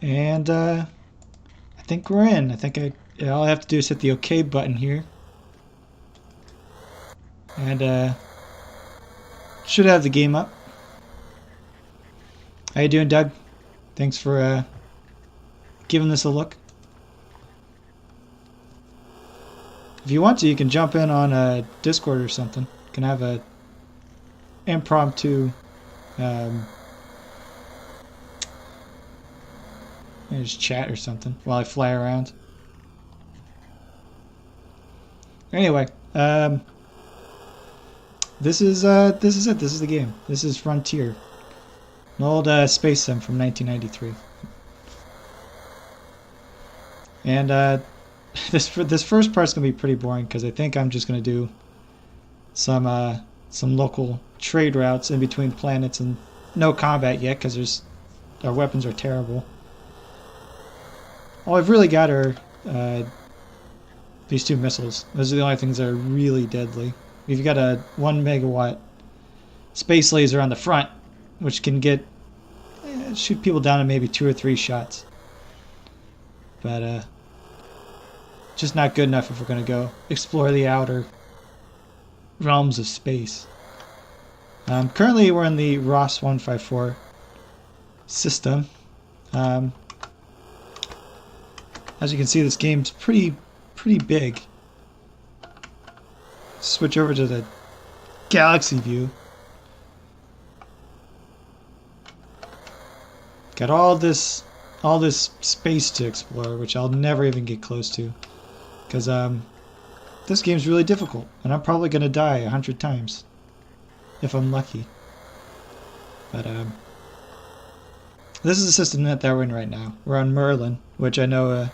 And I think we're in. I think all I have to do is hit the OK button here. And should have the game up. How you doing, Doug? Thanks for giving this a look. If you want to, you can jump in on Discord or something. You can have a impromptu just chat or something while I fly around. Anyway, this is it. This is the game. This is Frontier, an old space sim from 1993. And this first part's gonna be pretty boring because I think I'm just gonna do some local trade routes in between planets and no combat yet because our weapons are terrible. All I've really got are these two missiles. Those are the only things that are really deadly. We've got a 1 megawatt space laser on the front, which can shoot people down in maybe 2 or 3 shots. But just not good enough if we're going to go explore the outer realms of space. Currently, we're in the Ross 154 system. As you can see, this game's pretty big. Switch over to the galaxy view. Got all this space to explore, which I'll never even get close to, because this game's really difficult, and I'm probably gonna die 100 times if I'm lucky. But this is the system that we're in right now. We're on Merlin, which I know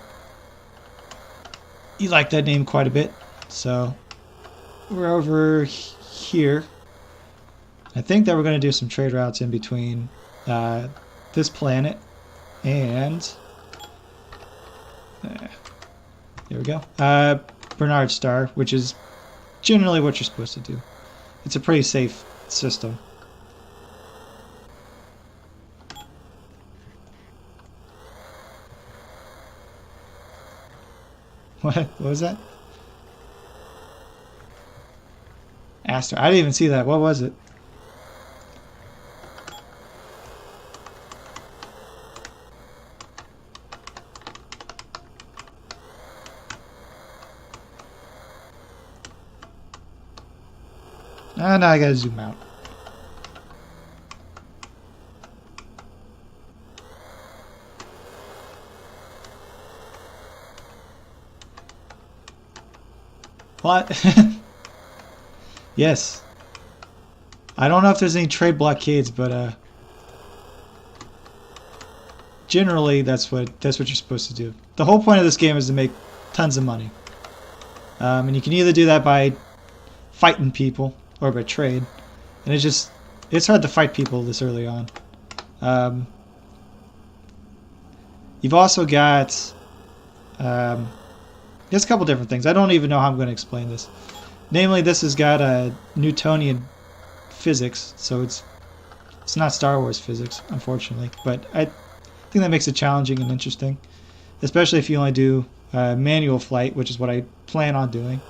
you like that name quite a bit. So we're over here. I think that we're going to do some trade routes in between this planet and there we go. Bernard Star, which is generally what you're supposed to do. It's a pretty safe system. What was that? Aster. I didn't even see that. What was it? Oh, no, I gotta zoom out. What? Yes. I don't know if there's any trade blockades, but generally that's what you're supposed to do. The whole point of this game is to make tons of money, and you can either do that by fighting people or by trade, and it's hard to fight people this early on. You've also got there's a couple different things. I don't even know how I'm going to explain this. Namely, this has got a Newtonian physics, so it's not Star Wars physics, unfortunately. But I think that makes it challenging and interesting, especially if you only do manual flight, which is what I plan on doing.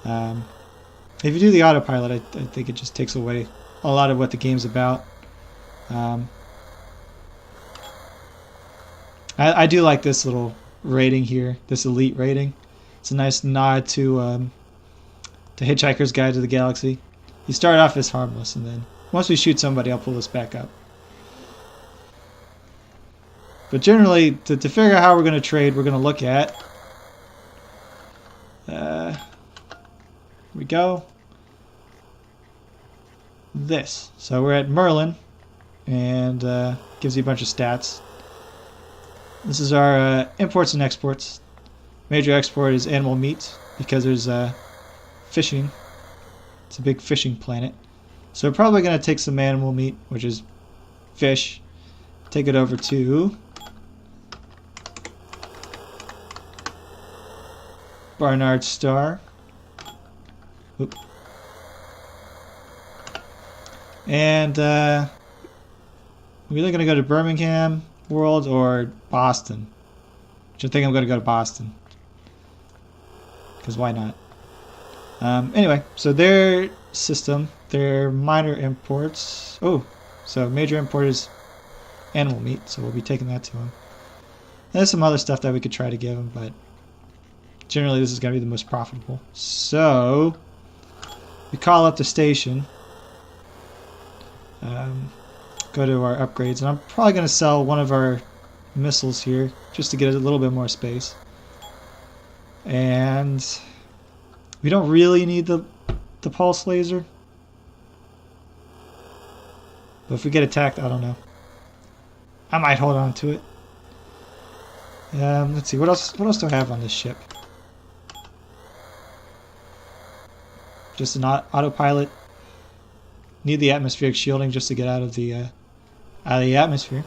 If you do the autopilot, I think it just takes away a lot of what the game's about. I do like this little rating here, this elite rating. It's a nice nod to Hitchhiker's Guide to the Galaxy. You start off as harmless, and then once we shoot somebody, I'll pull this back up. But generally, to figure out how we're going to trade, we're going to look at here we go. This. So we're at Merlin, and gives you a bunch of stats. This is our imports and exports. Major export is animal meat because there's fishing. It's a big fishing planet. So we're probably going to take some animal meat, which is fish, take it over to Barnard Star. Oop. And we're either going to go to Birmingham world or Boston. Which I think I'm going to go to Boston. Because why not? Anyway, so their system, their minor imports. Oh, so major import is animal meat, so we'll be taking that to them. There's some other stuff that we could try to give them, but generally this is going to be the most profitable. So we call up the station. Go to our upgrades, and I'm probably going to sell one of our missiles here just to get a little bit more space. And we don't really need the pulse laser, but if we get attacked, I don't know. I might hold on to it. Let's see, what else do I have on this ship? Just an autopilot. Need the atmospheric shielding just to get out of the atmosphere.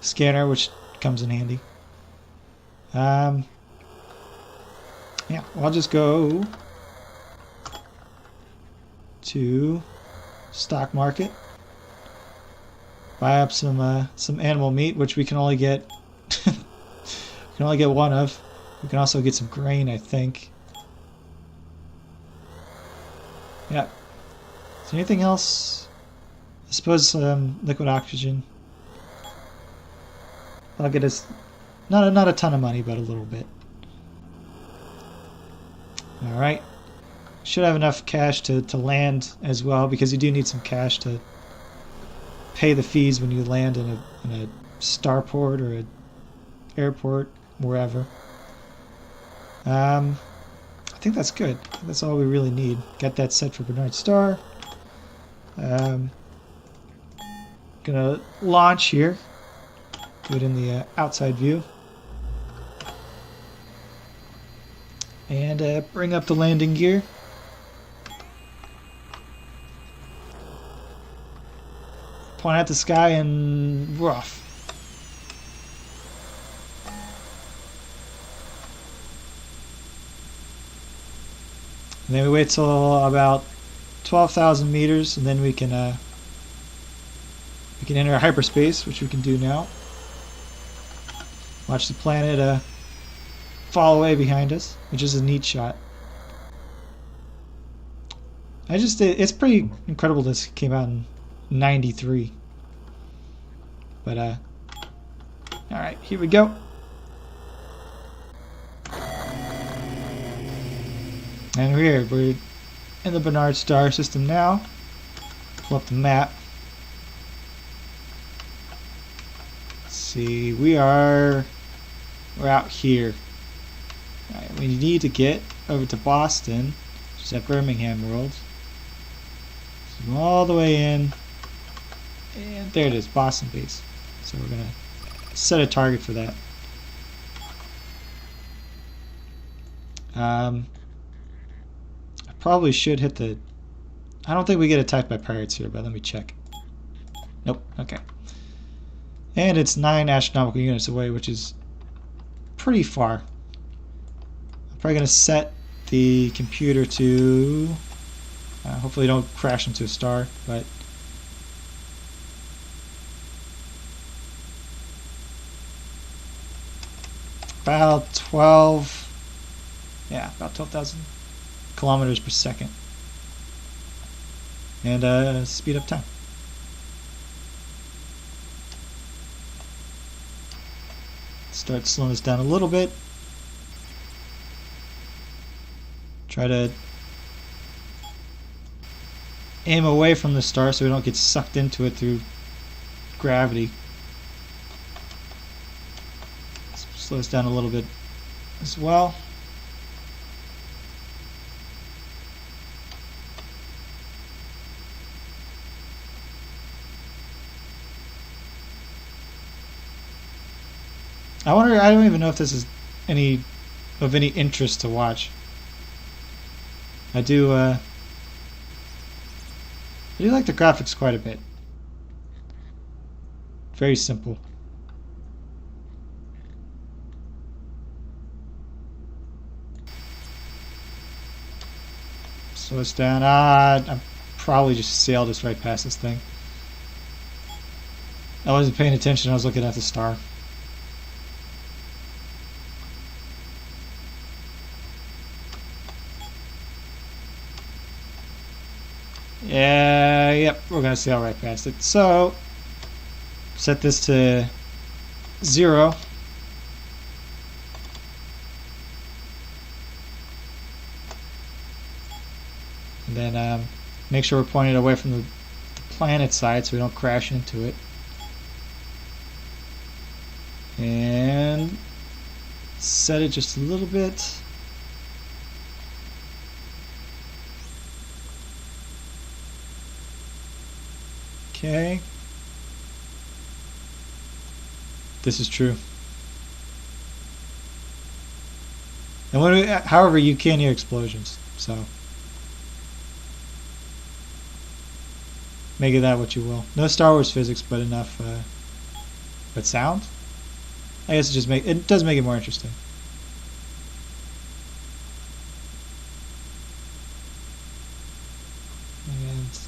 Scanner, which comes in handy. Yeah, well, I'll just go to stock market. Buy up some animal meat, which we can only get one of. We can also get some grain, I think. Yeah. Is there anything else? I suppose liquid oxygen. I'll get us not a ton of money, but a little bit. All right. Should have enough cash to land as well, because you do need some cash to pay the fees when you land in a starport or an airport, wherever. I think that's good. That's all we really need. Got that set for Bernard Star. Gonna launch here. Do it in the outside view. And bring up the landing gear. Point at the sky and rough. And then we wait till about 12,000 meters, and then we can enter hyperspace, which we can do now. Watch the planet fall away behind us, which is a neat shot. It's pretty incredible this came out in 93. But alright, here we go. And we're in the Bernard Star system now. Pull up the map. Let's see, we're out here. Right, we need to get over to Boston, which is at Birmingham World. So go all the way in, and there it is, Boston base. So we're gonna set a target for that. I probably should hit the... I don't think we get attacked by pirates here, but let me check. Nope, okay. And it's 9 astronomical units away, which is pretty far. I'm probably going to set the computer to... hopefully don't crash into a star, but... about 12... yeah, about 12,000 kilometers per second. And speed up time. Start slowing this down a little bit. Try to aim away from the star so we don't get sucked into it through gravity. Slow this down a little bit as well. I don't even know if this is of any interest to watch. I do like the graphics quite a bit. Very simple. Slow us down. I probably just sailed us right past this thing. I wasn't paying attention, I was looking at the star. Yep, we're going to sail right past it. So, set this to 0. And then make sure we're pointed away from the planet side so we don't crash into it. And set it just a little bit. Okay. This is true. And when however, you can hear explosions, so make of that what you will. No Star Wars physics, but enough. But sound? I guess it does make it more interesting. And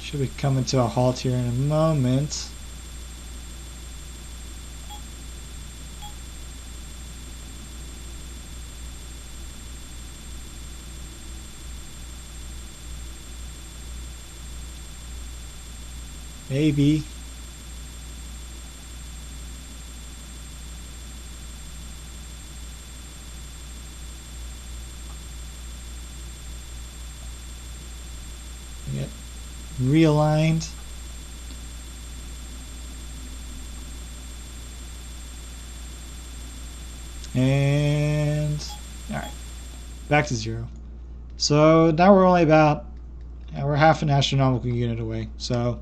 should be coming to a halt here in a moment. Maybe. Get realigned. And alright. Back to 0. So now we're only about we're half an astronomical unit away. So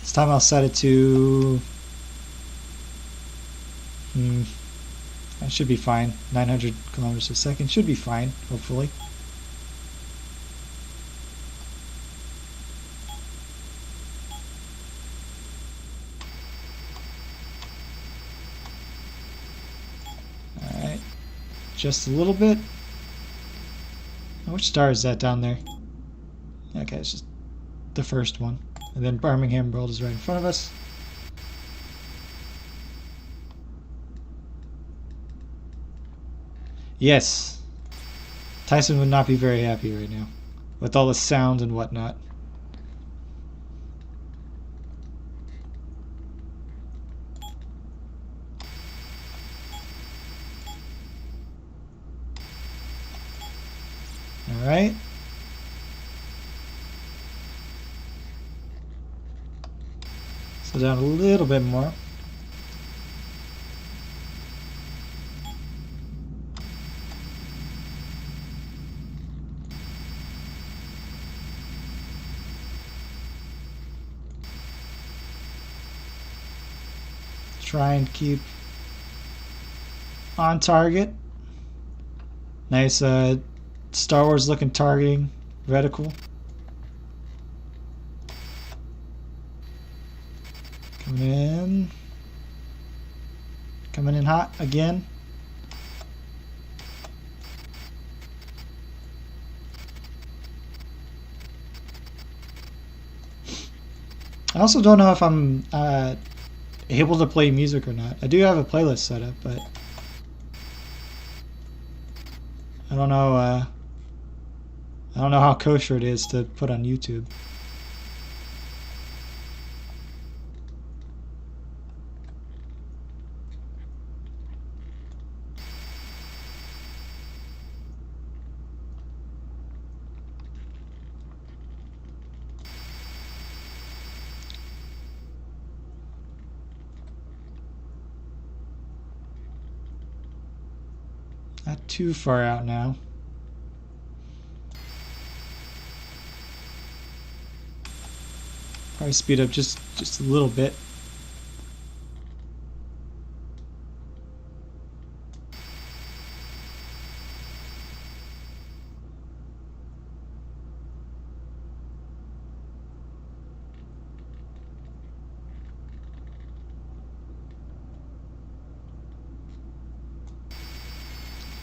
this time I'll set it to that should be fine. 900 kilometers a second should be fine, hopefully. Alright. Just a little bit. Which star is that down there? Okay, it's just the first one. And then Birmingham World is right in front of us. Yes. Tyson would not be very happy right now with all the sound and whatnot. Alright. So down a little bit more. Try and keep on target. Nice Star Wars looking targeting reticle. Coming in hot again. I also don't know if I'm able to play music or not. I do have a playlist set up, but I don't know how kosher it is to put on YouTube. Not too far out now. Probably speed up just a little bit.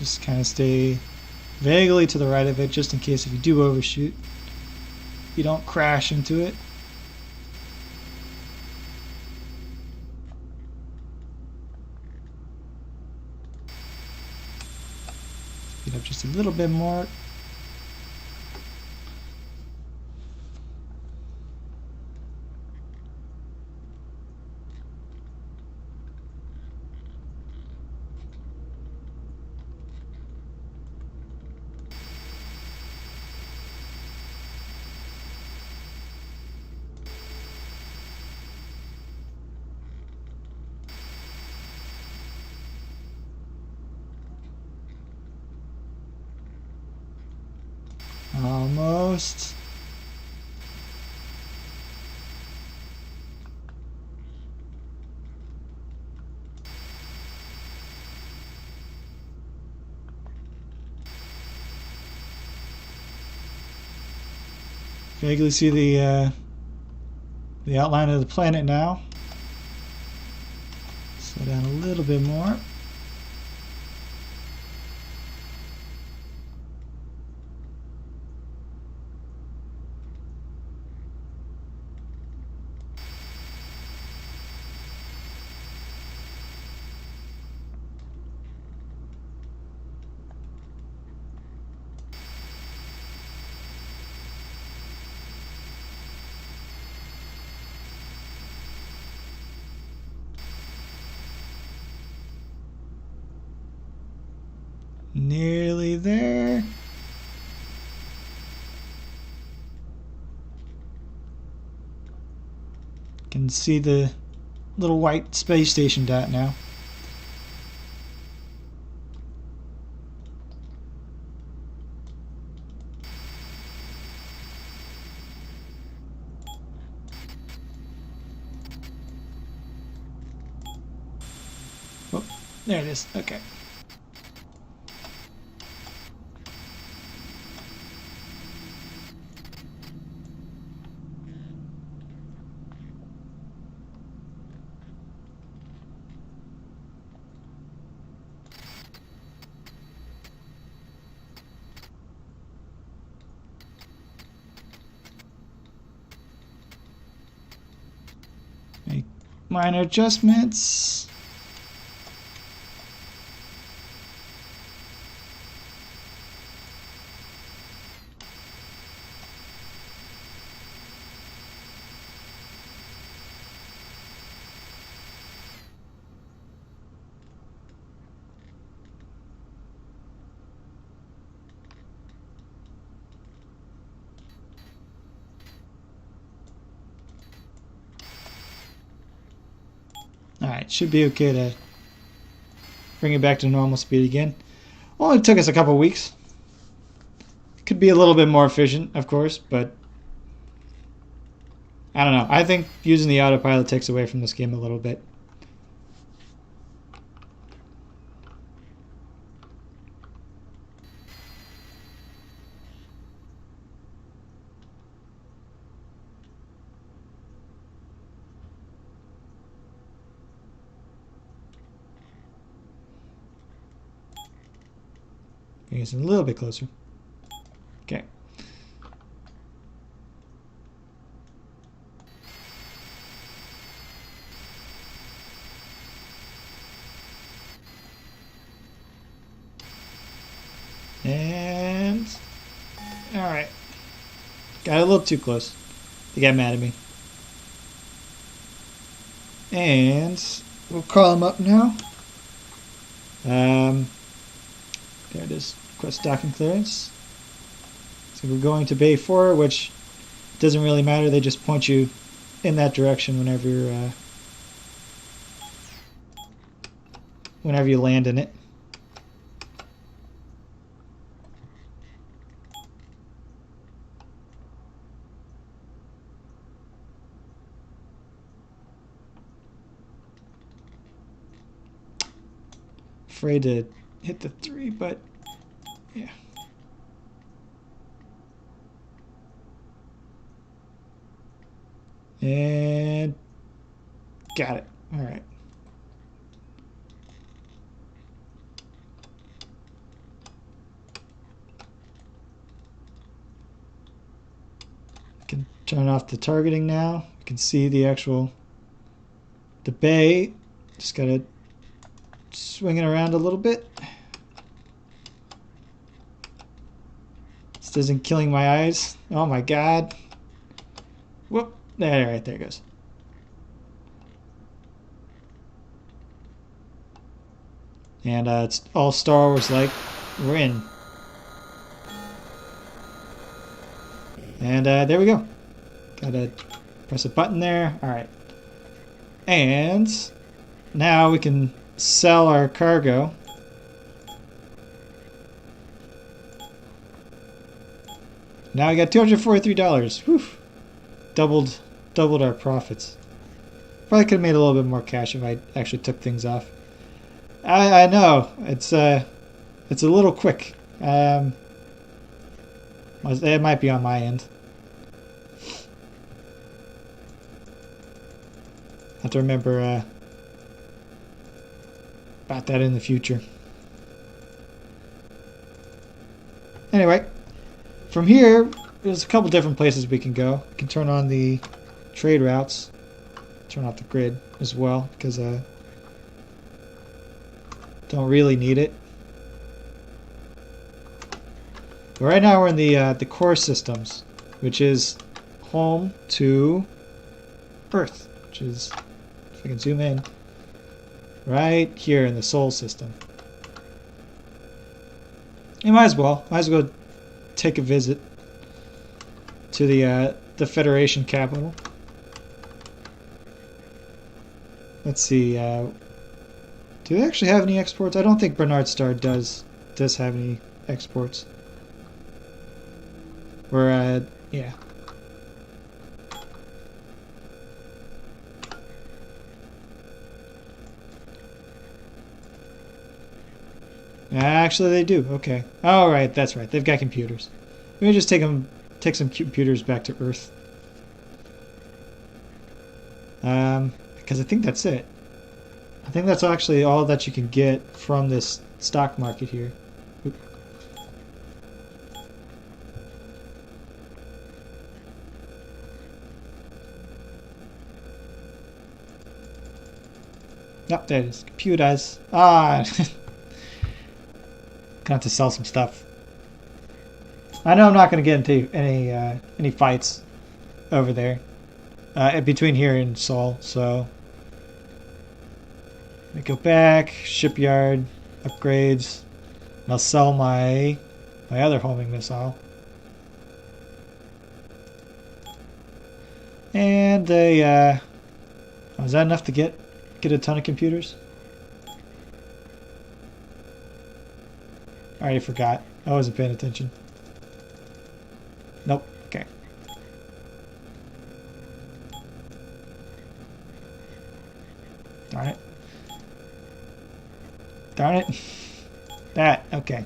Just kind of stay vaguely to the right of it, just in case if you do overshoot, you don't crash into it. Speed up just a little bit more. Almost. Vaguely see the outline of the planet now. Slow down a little bit more. Nearly there. Can see the little white space station dot now. Oh, there it is. Okay. Make minor adjustments. Alright, should be okay to bring it back to normal speed again. Only took us a couple weeks. Could be a little bit more efficient, of course, but I don't know. I think using the autopilot takes away from this game a little bit. Bring us a little bit closer. Okay. And all right, got a little too close. They got mad at me. And we'll call them up now. There it is. Request docking clearance. So we're going to Bay 4, which doesn't really matter. They just point you in that direction whenever you land in it. Afraid to hit the 3, but yeah. And got it. All right. I can turn off the targeting now. You can see the bay. Just gotta swing it around a little bit. This isn't killing my eyes. Oh my god. Whoop. There, right there it goes. And it's all Star Wars like. We're in. And there we go. Gotta press a button there. Alright. And now we can sell our cargo. Now I got $243. Whew. Doubled our profits. Probably could have made a little bit more cash if I actually took things off. I know it's a little quick. It might be on my end. Have to remember about that in the future. Anyway, from here, there's a couple different places we can go. We can turn on the trade routes, turn off the grid as well, because don't really need it. But right now we're in the core systems, which is home to Earth, which is, if I can zoom in, right here in the Sol system. You might as well take a visit to the Federation capital. Let's see. Do they actually have any exports? I don't think Bernard Star does have any exports. Or yeah. Actually, they do. Okay. Oh, right. That's right. They've got computers. Let me just take some computers back to Earth. Because I think that's it. I think that's actually all that you can get from this stock market here. Oop. Nope, there it is. Computers. Ah. Gonna have to sell some stuff. I know I'm not going to get into any fights over there between here and Sol, so let me go back, shipyard, upgrades, and I'll sell my other homing missile. And is that enough to get a ton of computers? I already forgot. I wasn't paying attention. Nope. Okay. Darn it. Darn it. That. Okay.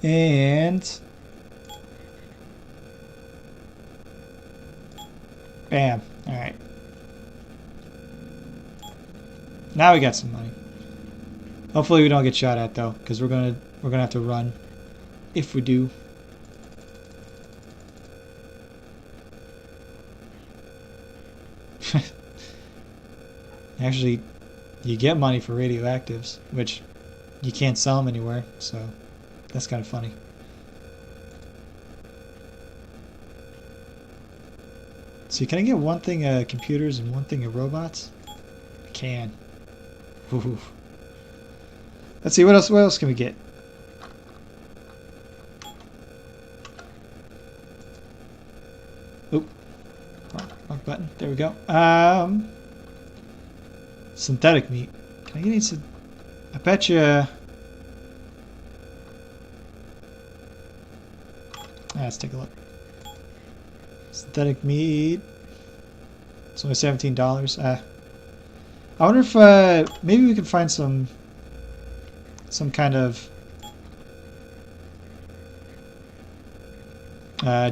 And bam. All right. Now we got some money. Hopefully we don't get shot at though, because we're gonna have to run if we do. Actually, you get money for radioactives, which you can't sell them anywhere, so that's kind of funny. So can I get one thing of computers and one thing of robots? I can. Ooh. Let's see, what else can we get? Oop. Wrong button. There we go. Synthetic meat. Can I get any? I bet you. Let's take a look. Synthetic meat. It's only $17. I wonder if maybe we can find some kind of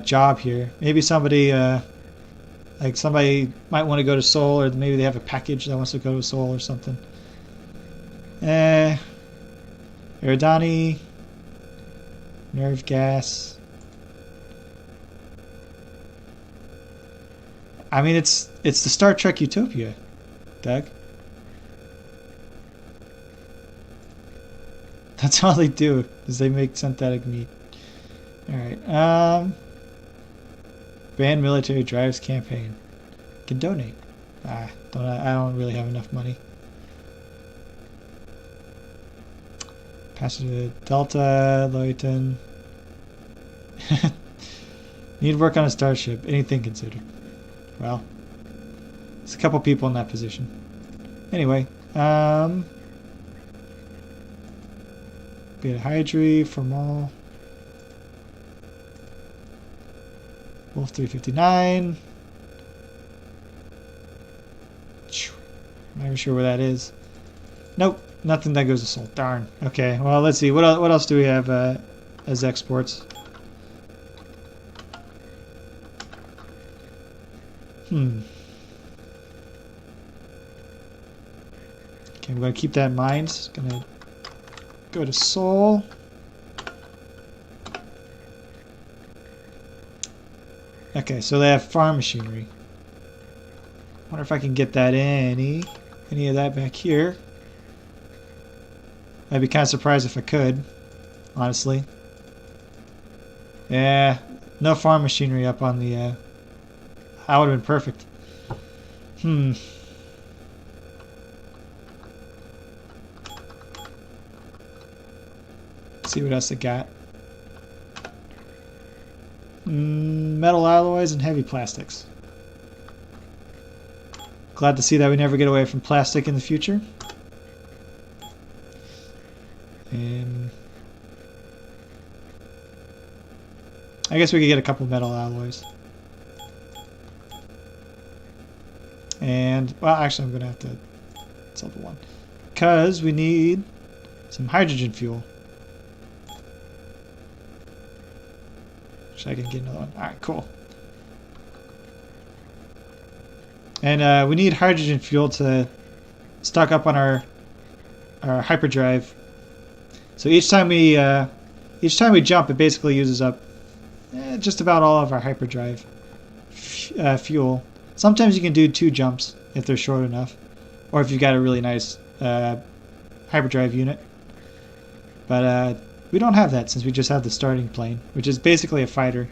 job here. Maybe somebody like somebody might want to go to Sol, or maybe they have a package that wants to go to Sol or something. Iridani, nerve gas. I mean, it's the Star Trek Utopia, Doug. That's all they do, is they make synthetic meat. Alright, Banned military drives campaign. Can donate. I don't really have enough money. Passenger Delta, Loyton. Need work on a starship. Anything considered. Well, there's a couple people in that position. Anyway, Beta Hydri, Formal. Wolf 359. Not even sure where that is. Nope, nothing that goes to Seoul. Darn. Okay, well, let's see. What else do we have as exports? Okay, I'm going to keep that in mind. It's going to go to Seoul. Okay, so they have farm machinery. Wonder if I can get that any of that back here. I'd be kind of surprised if I could, honestly. Yeah, no farm machinery up on the. That would have been perfect. Let's see what else they got. Metal alloys and heavy plastics. Glad to see that we never get away from plastic in the future. And I guess we could get a couple metal alloys. And, well, actually I'm going to have to sell the one. Because we need some hydrogen fuel. So I can get another one. Alright, cool. And we need hydrogen fuel to stock up on our hyperdrive. So each time we jump, it basically uses up just about all of our hyperdrive fuel. Sometimes you can do 2 jumps if they're short enough, or if you've got a really nice hyperdrive unit. But we don't have that since we just have the starting plane, which is basically a fighter.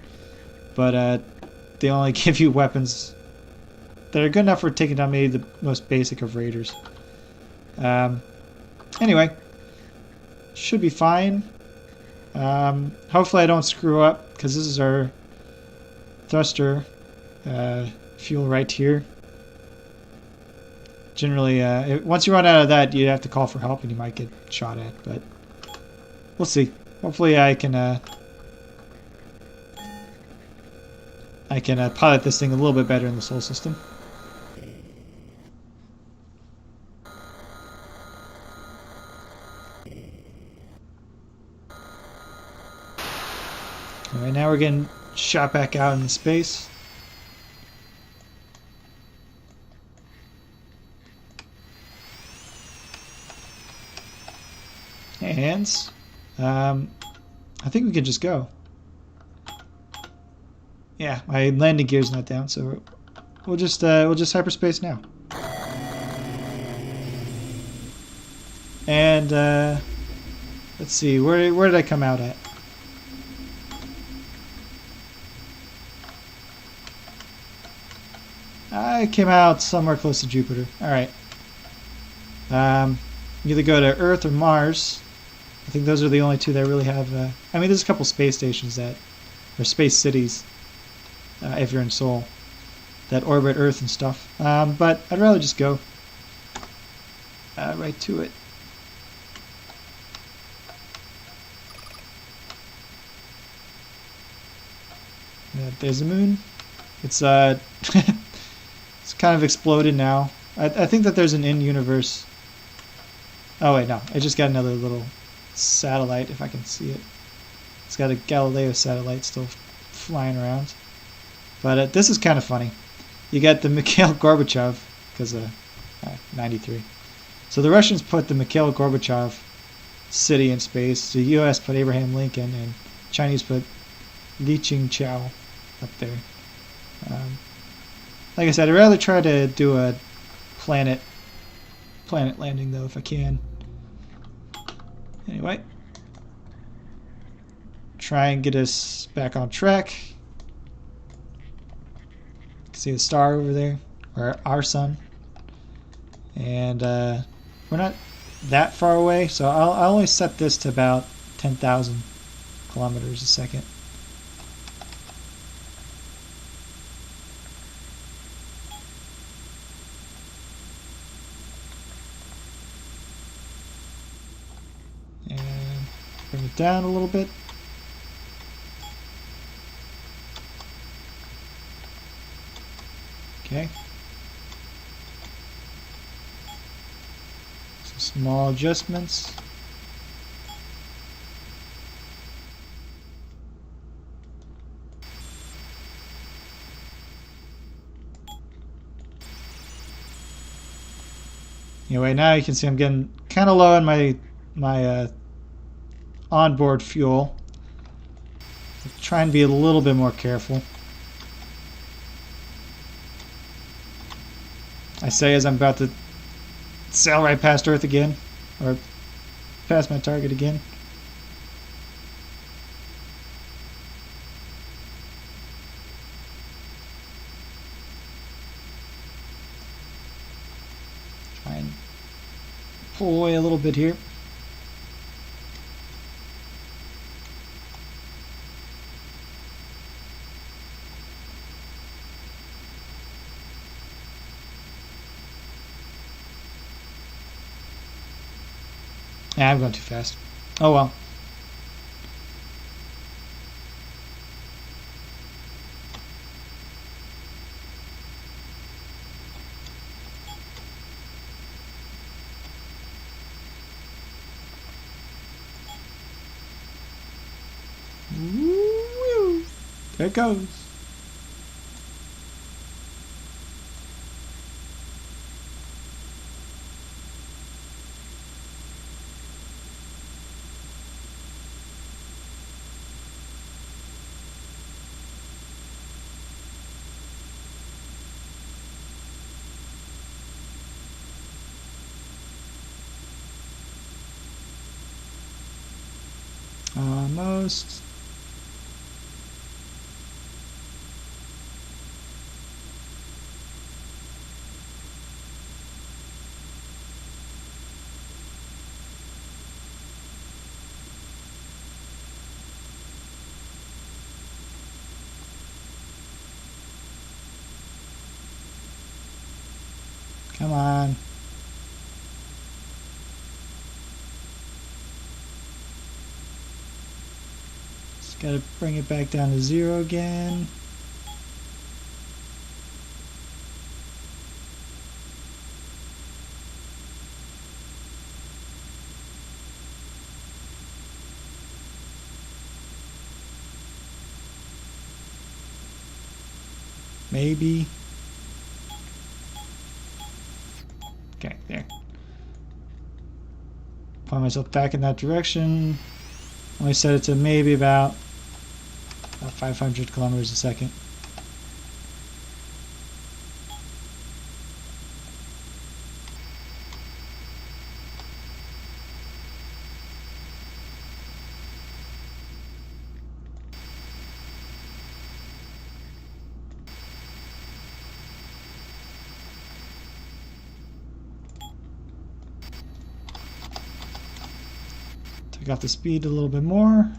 But they only give you weapons that are good enough for taking down maybe the most basic of raiders. Anyway, should be fine. Hopefully I don't screw up, because this is our thruster fuel right here. Generally, once you run out of that, you have to call for help and you might get shot at, but we'll see. Hopefully I can pilot this thing a little bit better in the Sol system. Alright, now we're getting shot back out in space. And I think we can just go. Yeah, my landing gear's not down, so we'll just hyperspace now. And let's see, where did I come out at? I came out somewhere close to Jupiter. All right. Either go to Earth or Mars. I think those are the only two that really have. I mean, there's a couple space stations or space cities, if you're in Seoul, that orbit Earth and stuff. But I'd rather just go right to it. There's the moon. It's it's kind of exploded now. I think that there's an in-universe. Oh wait, no. I just got another little satellite, if I can see it. It's got a Galileo satellite still flying around. But this is kind of funny. You got the Mikhail Gorbachev, because 93. So the Russians put the Mikhail Gorbachev city in space. The U.S. put Abraham Lincoln, and Chinese put Li Ching-chow up there. Like I said, I'd rather try to do a planet landing, though, if I can. Anyway, try and get us back on track. You can see the star over there, or our sun. And we're not that far away, so I'll only set this to about 10,000 kilometers a second. Bring it down a little bit. Okay. Some small adjustments. Anyway, now you can see I'm getting kind of low on my onboard fuel. I'll try and be a little bit more careful. I say as I'm about to sail right past Earth again, or past my target again. Try and pull away a little bit here. Yeah, I'm going too fast. Oh well. Woo! There it goes. Almost. Come on. Just gotta bring it back down to 0 again. Maybe. Okay, there. Point myself back in that direction. Only set it to maybe about 500 kilometers a second. Take off the speed a little bit more.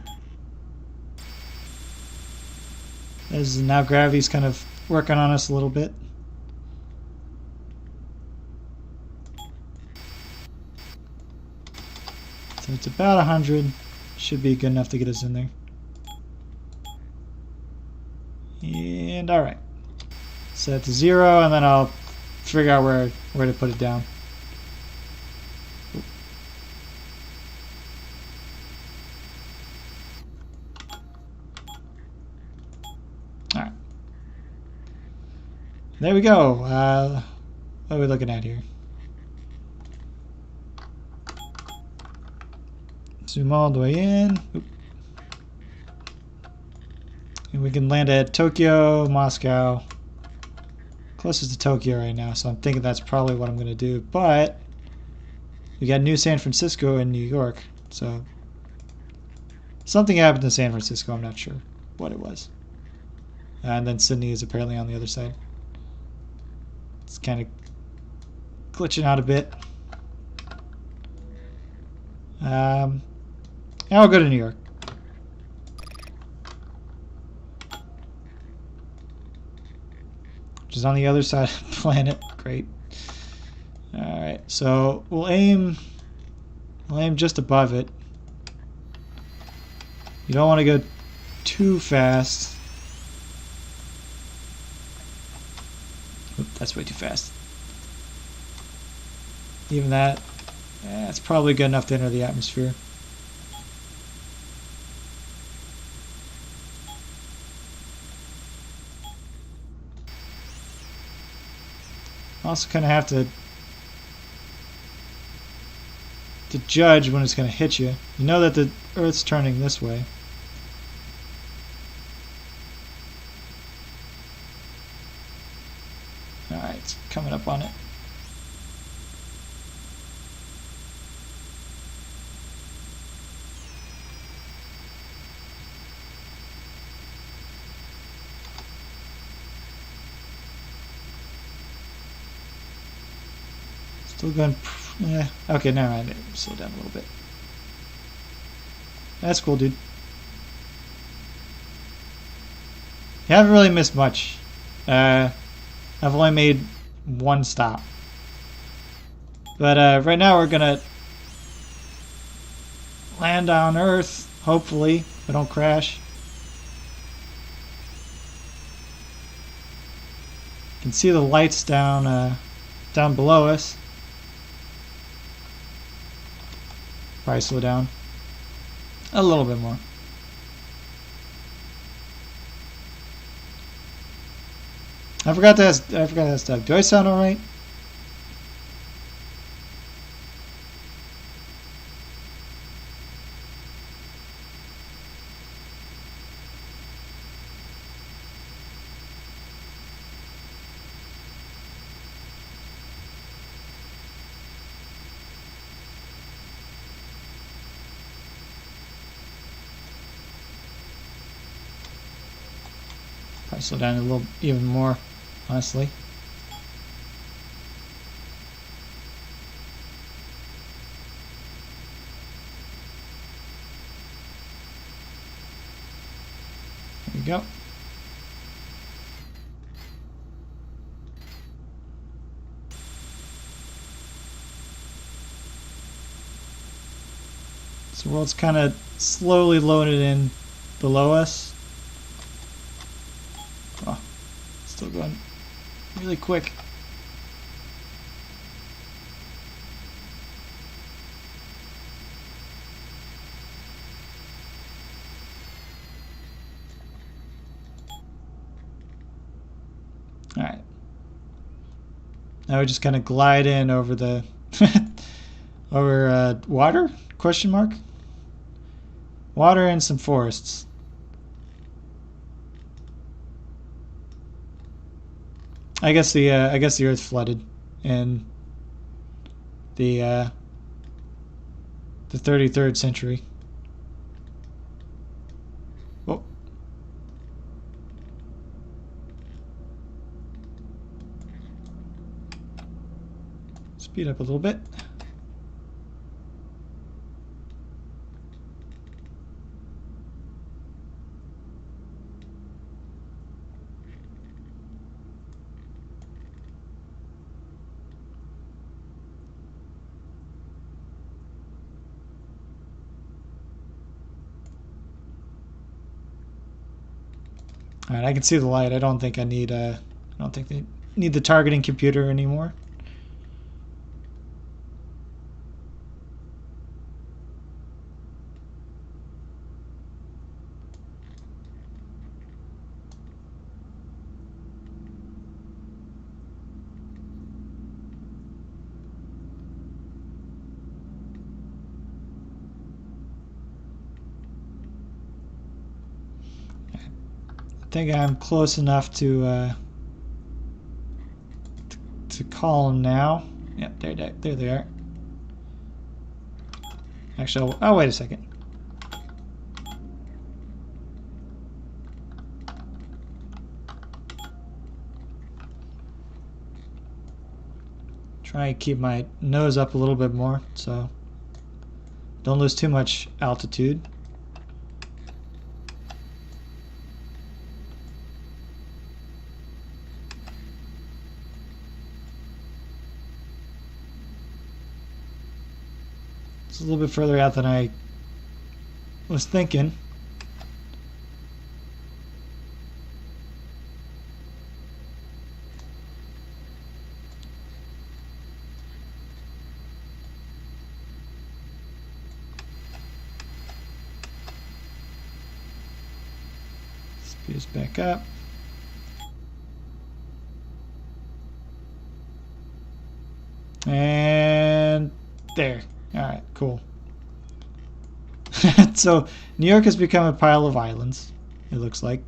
As now gravity's kind of working on us a little bit. So it's about 100. Should be good enough to get us in there. And alright. Set it to 0 and then I'll figure out where to put it down. Alright. There we go. What are we looking at here? Zoom all the way in. Oop. And we can land at Tokyo, Moscow. Closest to Tokyo right now, so I'm thinking that's probably what I'm going to do. But we got New San Francisco and New York, so something happened in San Francisco. I'm not sure what it was. And then Sydney is apparently on the other side. It's kind of glitching out a bit. And I'll go to New York. Which is on the other side of the planet. Great. Alright, so we'll aim just above it. You don't want to go too fast. Oop, that's way too fast. Even that, it's probably good enough to enter the atmosphere. Also kind of have to judge when it's going to hit you. You know that the Earth's turning this way. Alright, it's coming up on it. Still going. Yeah. Okay, never mind. Slow down a little bit. That's cool, dude. You haven't really missed much. I've only made one stop. But right now we're gonna land on Earth. Hopefully, we don't crash. You can see the lights down below us. Probably slow down a little bit more. I forgot to ask Doug. Do I sound all right? Probably slow down a little even more, honestly. There we go. So the world's kind of slowly loaded in below us. Oh, still going really quick. Alright. Now we just kind of glide in over the over water? Question mark? Water and some forests. I guess the Earth flooded in the 33rd century. Oh. Speed up a little bit. All right, I can see the light. I don't think I need I don't think they need the targeting computer anymore. I think I'm close enough to call them now. Yep, there they are. Actually, oh wait a second. Try and keep my nose up a little bit more, so don't lose too much altitude. It's a little bit further out than I was thinking. Gears back up. And there. Alright, cool. So, New York has become a pile of islands, it looks like.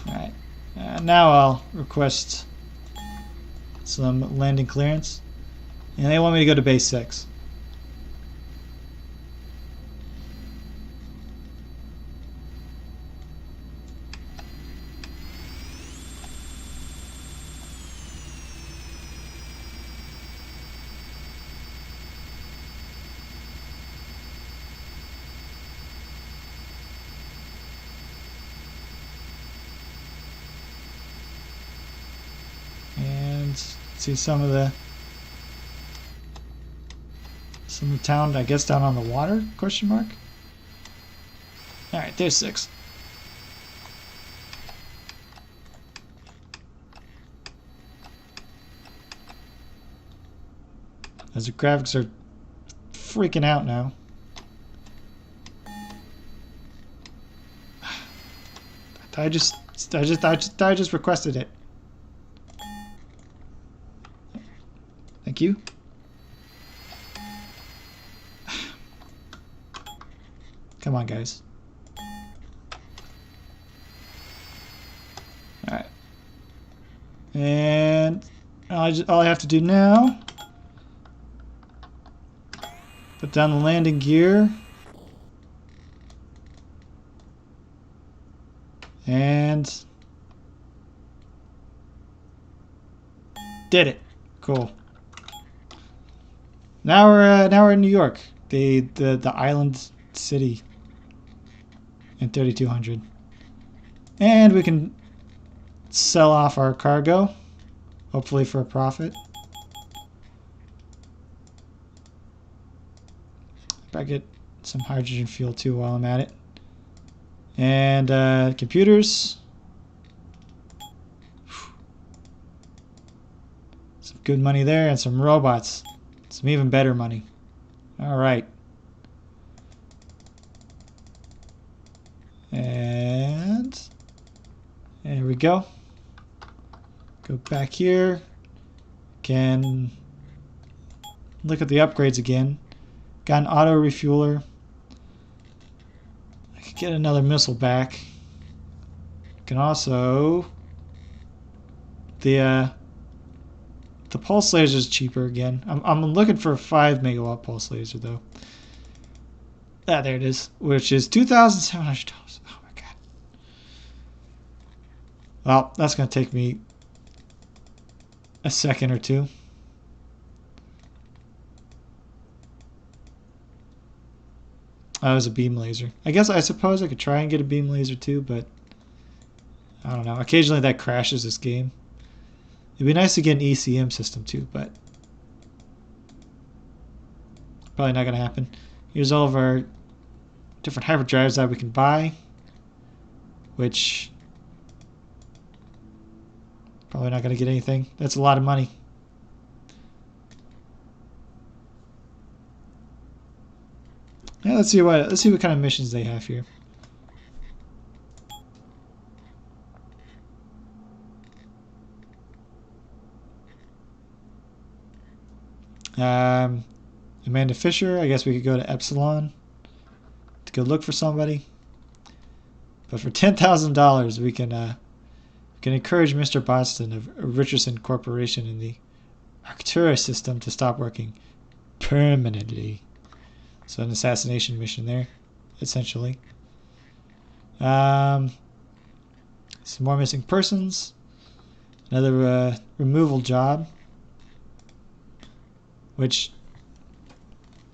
Alright. Now I'll request some landing clearance. And they want me to go to base 6. And see some of the town, I guess, down on the water, question mark. Alright, there's 6. As the graphics are freaking out now. I just requested it. Thank you. Come on, guys. Alright. And all I have to do now, put down the landing gear. And did it. Cool. Now we're in New York, the island city. In 3200, and we can sell off our cargo, hopefully for a profit. If I get some hydrogen fuel too while I'm at it. And computers, some good money there, and some robots, some even better money. All right. And there we go. Go back here. Can look at the upgrades again. Got an auto refueler. I could get another missile back. Can also the pulse laser is cheaper again. I'm looking for a 5 megawatt pulse laser though. Ah, there it is, which is $2,700. Oh my god. Well, that's going to take me a second or two. Oh, it was a beam laser. I suppose I could try and get a beam laser too, but I don't know. Occasionally that crashes this game. It'd be nice to get an ECM system too, but probably not going to happen. Here's all of our different hyperdrives that we can buy, which probably not going to get anything. That's a lot of money. Yeah, let's see what kind of missions they have here. Amanda Fisher, I guess we could go to Epsilon to go look for somebody. But for $10,000, we can encourage Mr. Boston of Richardson Corporation in the Arcturus system to stop working permanently. So an assassination mission there, essentially. Some more missing persons. Another removal job. Which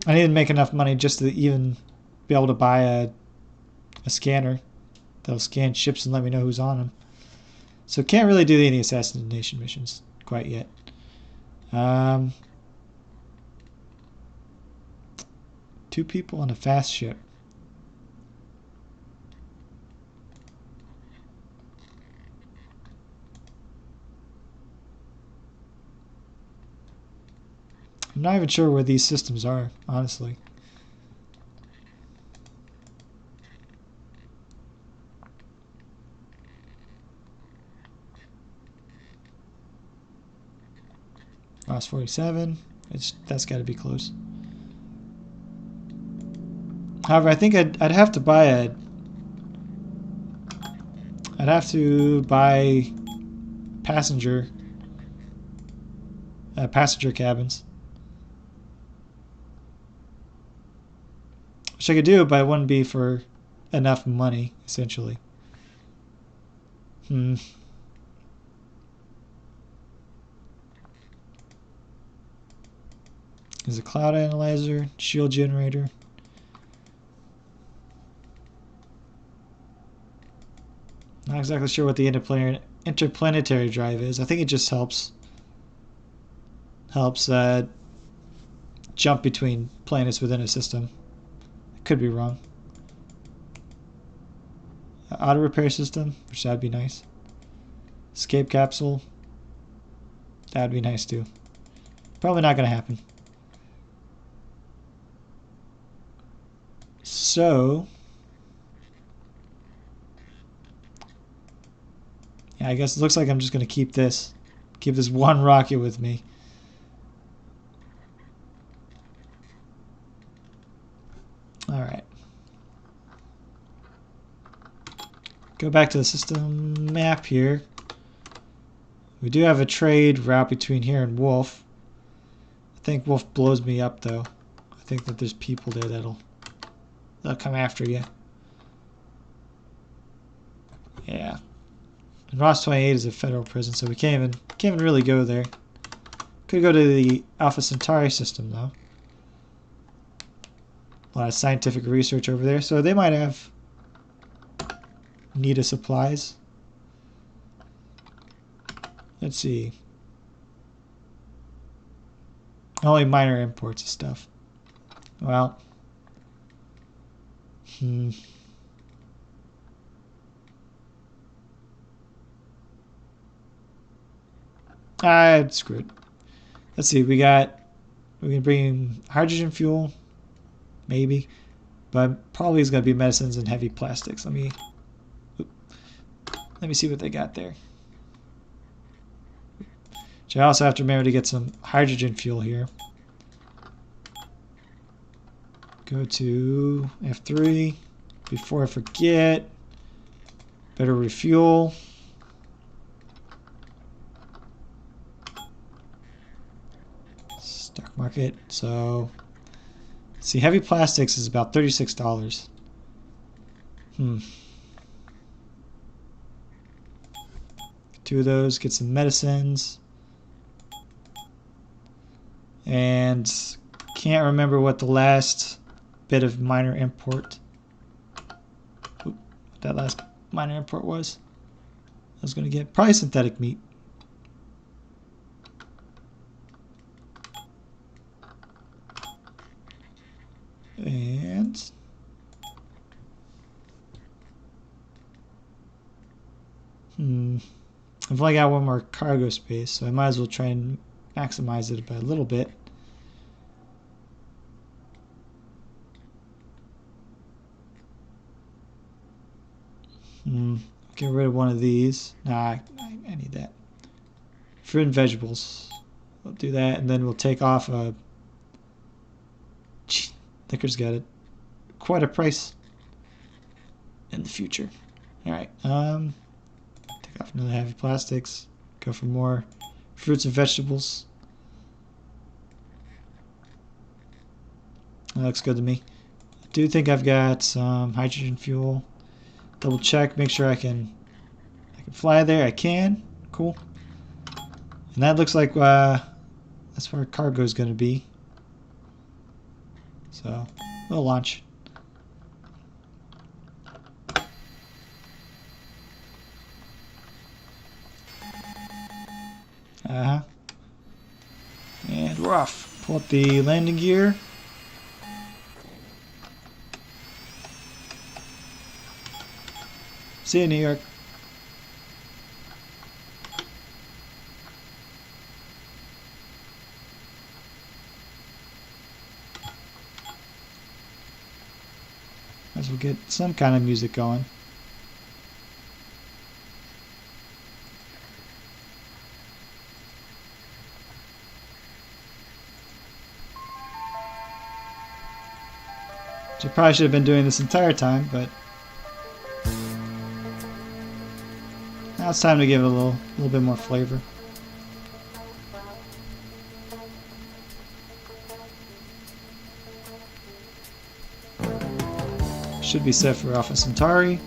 I need to make enough money just to even be able to buy a scanner that'll scan ships and let me know who's on them. So can't really do any assassination missions quite yet. 2 people on a fast ship. I'm not even sure where these systems are, honestly. Lost 47. That's got to be close. However, I think I'd have to buy a... I'd have to buy passenger cabins. Which I could do, but it wouldn't be for enough money, essentially. There's a cloud analyzer, shield generator. Not exactly sure what the interplanetary drive is. I think it just helps jump between planets within a system. I could be wrong. Auto repair system, which that'd be nice. Escape capsule. That'd be nice too. Probably not going to happen. So, yeah, I guess it looks like I'm just going to keep this one rocket with me. All right. Go back to the system map here. We do have a trade route between here and Wolf. I think Wolf blows me up though. I think that there's people there they'll come after you. Yeah. And Ross 28 is a federal prison, so we can't even really go there. Could go to the Alpha Centauri system though. A lot of scientific research over there, so they might have need of supplies. Let's see. Only minor imports of stuff. Well. Screwed. Let's see. We can bring hydrogen fuel, maybe, but probably is going to be medicines and heavy plastics. Let me see what they got there. I also have to remember to get some hydrogen fuel here. Go to F3 before I forget. Better refuel. Stock market. So, see, heavy plastics is about $36. Two of those. Get some medicines. And can't remember what the last bit of minor import. That last minor import was. I was going to get probably synthetic meat. And I've only got one more cargo space, so I might as well try and maximize it by a little bit. Get rid of one of these. Nah, I need that. Fruit and vegetables. We'll do that, and then we'll take off a... Liquor's got quite a price in the future. Alright, take off another heavy plastics. Go for more fruits and vegetables. That looks good to me. I do think I've got some hydrogen fuel. Double check, make sure I can fly there. I can. Cool. And that looks like that's where our cargo is going to be. So we'll launch. And we're off. Pull up the landing gear. See you, New York. as we get some kind of music going. I probably should have been doing this entire time, but now it's time to give it a little bit more flavor. Should be set for Alpha Centauri.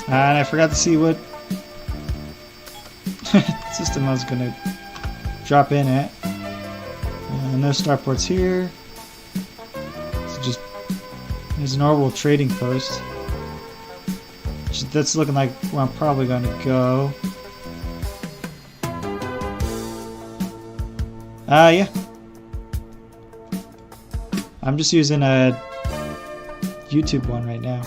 And I forgot to see what system I was going to drop in at. No starports here. So just there's an orbital trading post. That's looking like where I'm probably going to go. Yeah. I'm just using a YouTube one right now.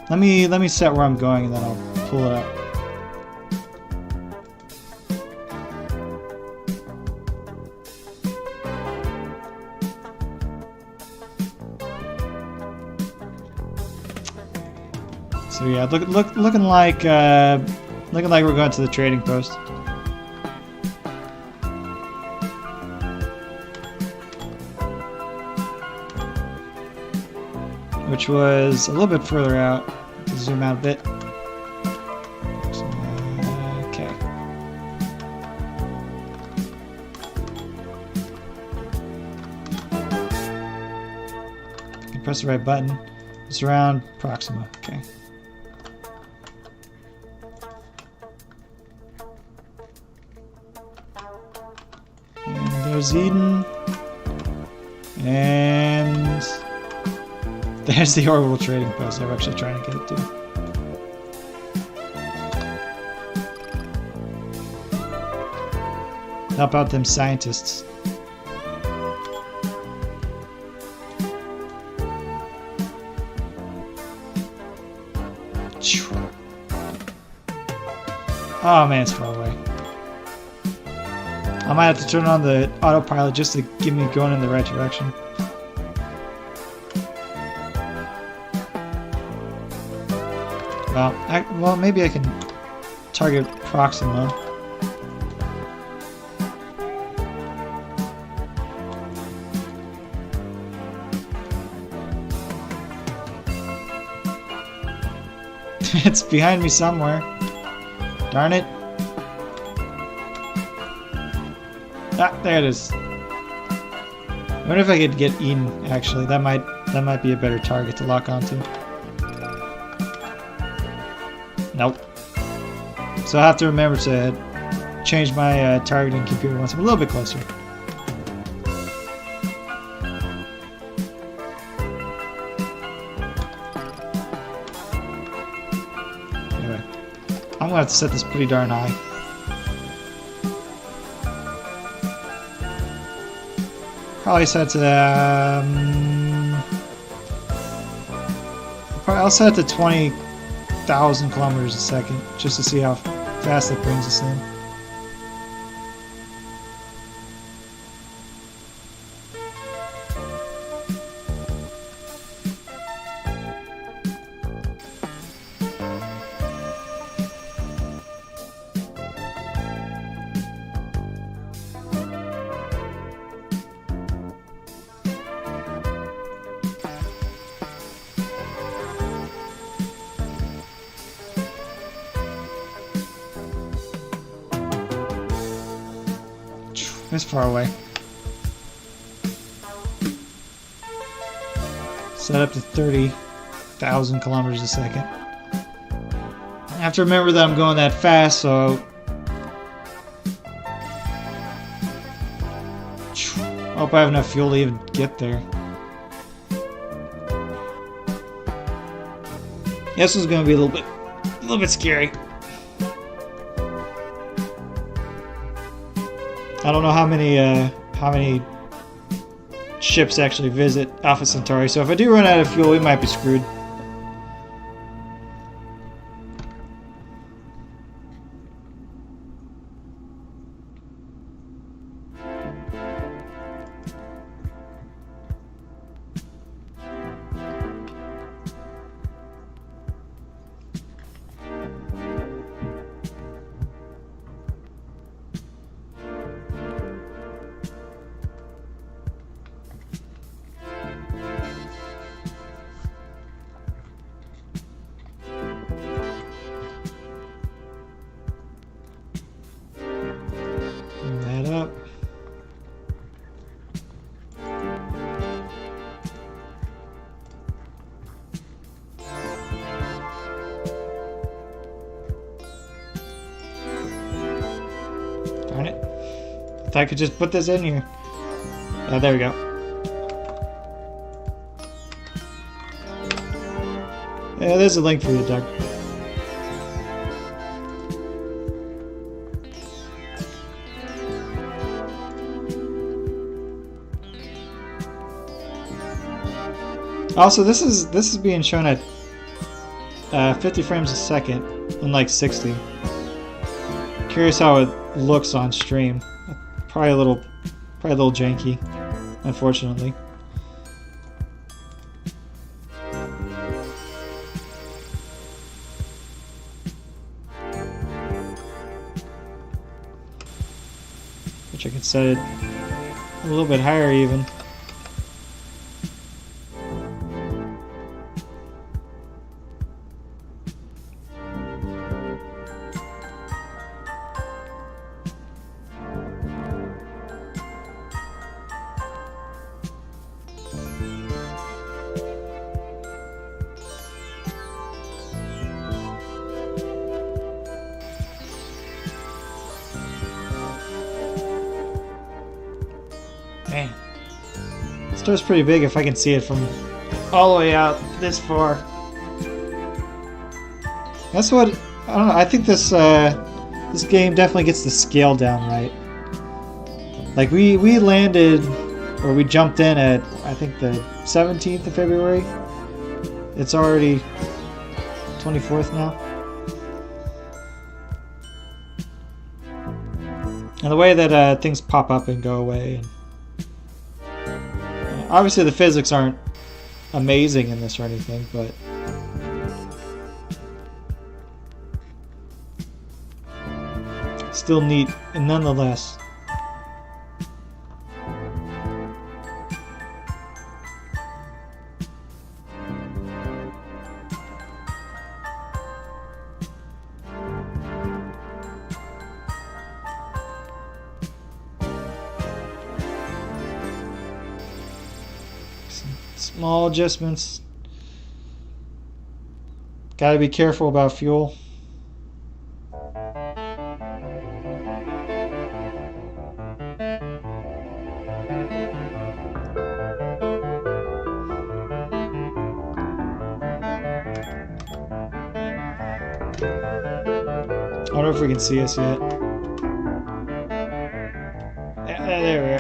Let me set where I'm going and then I'll pull it up. So yeah, looking like we're going to the trading post. Which was a little bit further out. To zoom out a bit. Okay. You press the right button. It's around Proxima. Okay. And there's Eden. And there's the orbital trading post I'm actually trying to get it to. Help out them scientists. Oh man, it's far away. I might have to turn on the autopilot just to get me going in the right direction. Well, maybe I can target Proxima. It's behind me somewhere. Darn it. Ah, there it is. I wonder if I could get Eden, actually. That might be a better target to lock onto. Nope. So I have to remember to change my targeting computer once I'm a little bit closer. Anyway, I'm gonna have to set this pretty darn high. Probably set to I'll set it to 20,000 kilometers a second, just to see how fast that brings us in. It's far away. Set up to 30,000 kilometers a second. I have to remember that I'm going that fast, so I hope I have enough fuel to even get there. This is going to be a little bit scary. I don't know how many ships actually visit Alpha Centauri, so if I do run out of fuel, we might be screwed. Up. Darn it. If I could just put this in here. There we go. Yeah, there's a link for you, Doug. Also, this is being shown at 50 frames a second, unlike 60. Curious how it looks on stream. Probably a little janky, unfortunately. Which I could set it a little bit higher even. Man, the star's pretty big if I can see it from all the way out this far. That's what, I don't know, I think this this game definitely gets the scale down right. Like we landed, or we jumped in at, I think the 17th of February. It's already 24th now. And the way that things pop up and go away. Obviously the physics aren't amazing in this or anything, but still neat, and nonetheless. Small adjustments. Gotta be careful about fuel. I don't know if we can see us yet. Yeah, there we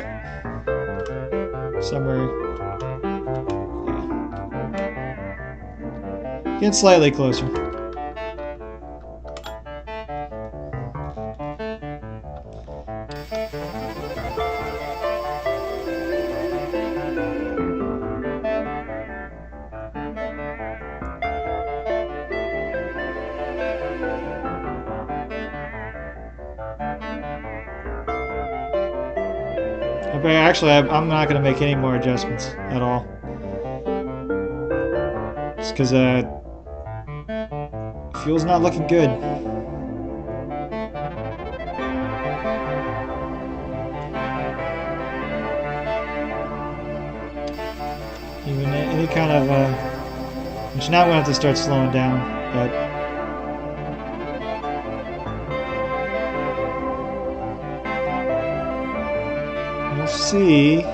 are. Somewhere. Get slightly closer. Okay, actually, I'm not going to make any more adjustments at all. Just because fuel's not looking good. Even any kind of, which now we have to start slowing down, but we'll see.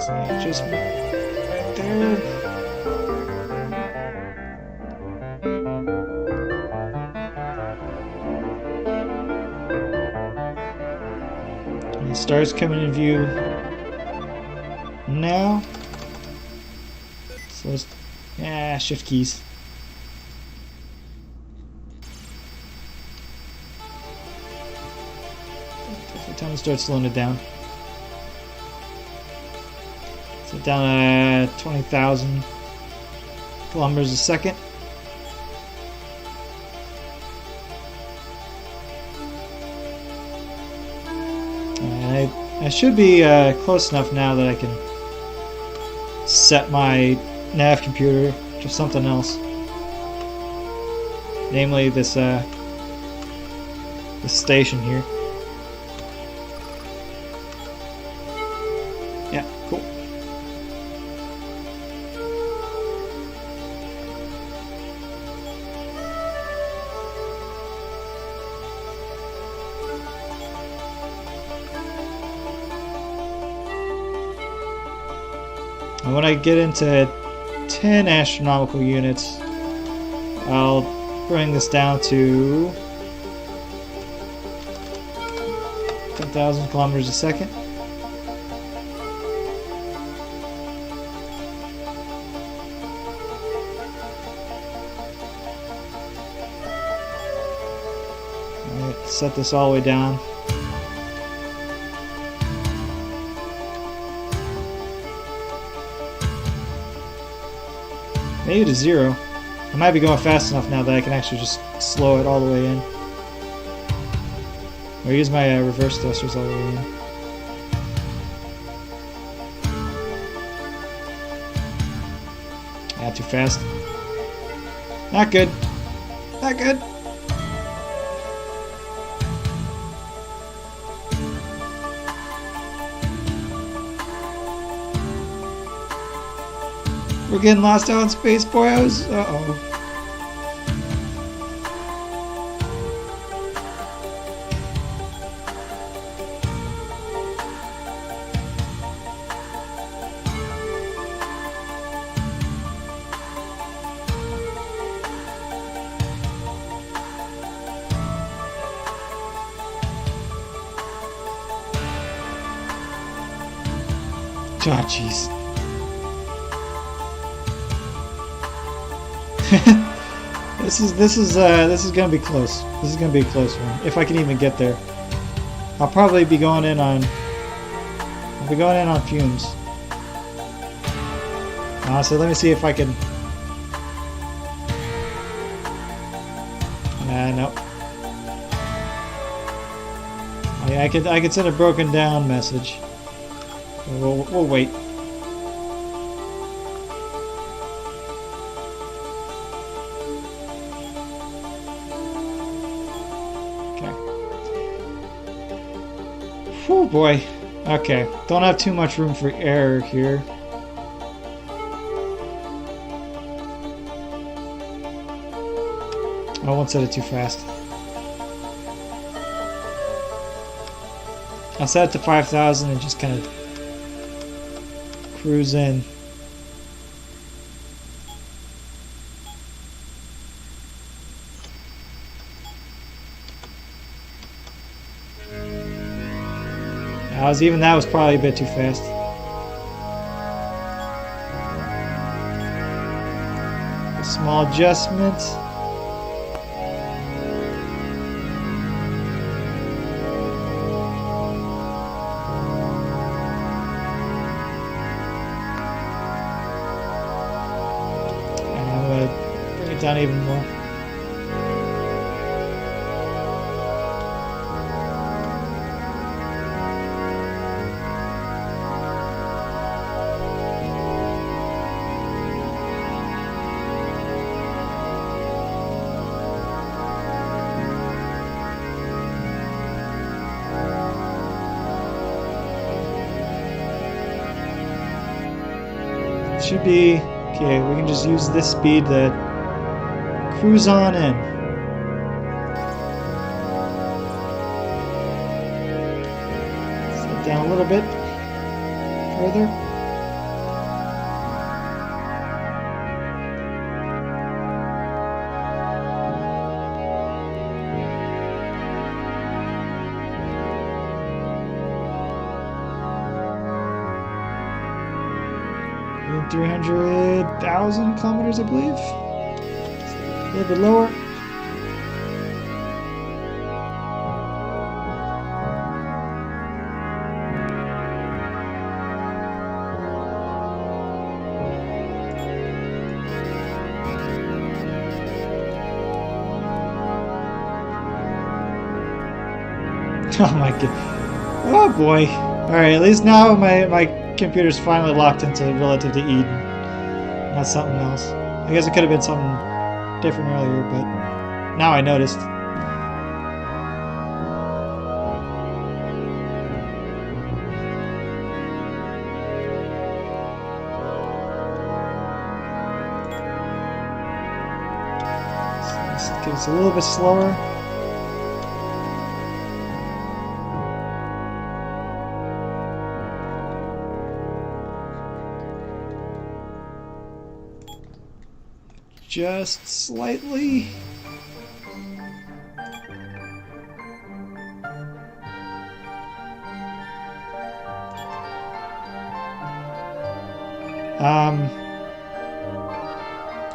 Just right there. And the stars coming in view now. So let's, shift keys. Definitely time to start slowing it down. So down at 20,000 kilometers a second. I should be close enough now that I can set my nav computer to something else. Namely this station here. Yeah, cool. And when I get into 10 astronomical units, I'll bring this down to 10,000 kilometers a second. Alright, set this all the way down. Maybe to 0. I might be going fast enough now that I can actually just slow it all the way in. Or use my reverse thrusters all the way in. Too fast. Not good. Not good. We're getting lost out in space, boyos. Uh-oh. Oh, jeez. This is gonna be close. This is gonna be a close one. If I can even get there, I'll probably be going in on. I'll be going in on fumes. So let me see if I can. Nope. I could send a broken down message. We'll wait. Okay. Whew, boy. Okay. Don't have too much room for error here. I won't set it too fast. I'll set it to 5,000 and just kind of cruise in. Even that was probably a bit too fast. A small adjustment. Down even more. Should be okay. We can just use this speed that. Cruise on in. Slow down a little bit further. 300,000 kilometers, I believe. A little bit lower. Oh my god. Oh boy. Alright, at least now my computer's finally locked into relative to Eden. Not something else. I guess it could have been something different earlier, but now I noticed. So this gets a little bit slower. Just slightly.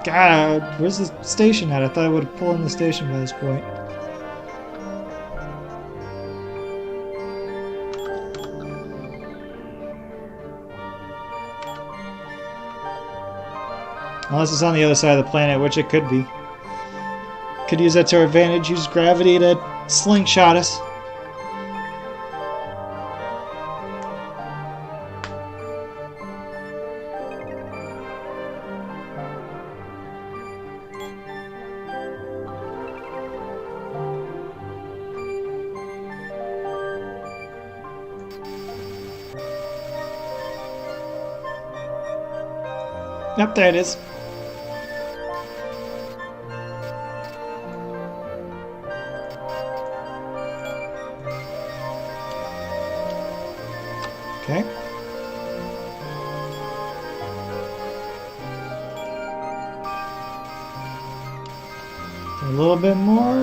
God, where's the station at? I thought I would have pulled in the station by this point. Unless it's on the other side of the planet, which it could be. Could use that to our advantage, use gravity to slingshot us. Yep, there it is. Okay. A little bit more.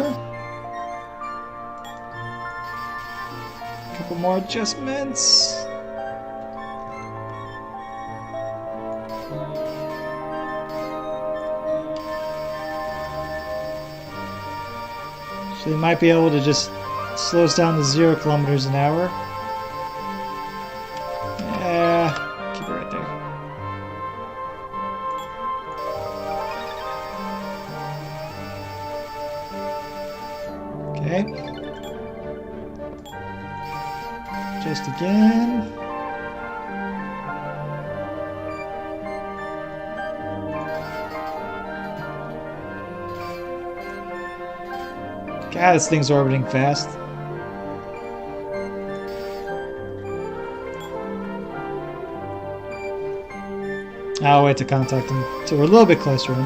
A couple more adjustments. So they might be able to just slow us down to 0 kilometers an hour. Yeah, keep it right there. Okay. Just again. God, this thing's orbiting fast. I'll wait to contact him till we're a little bit closer in.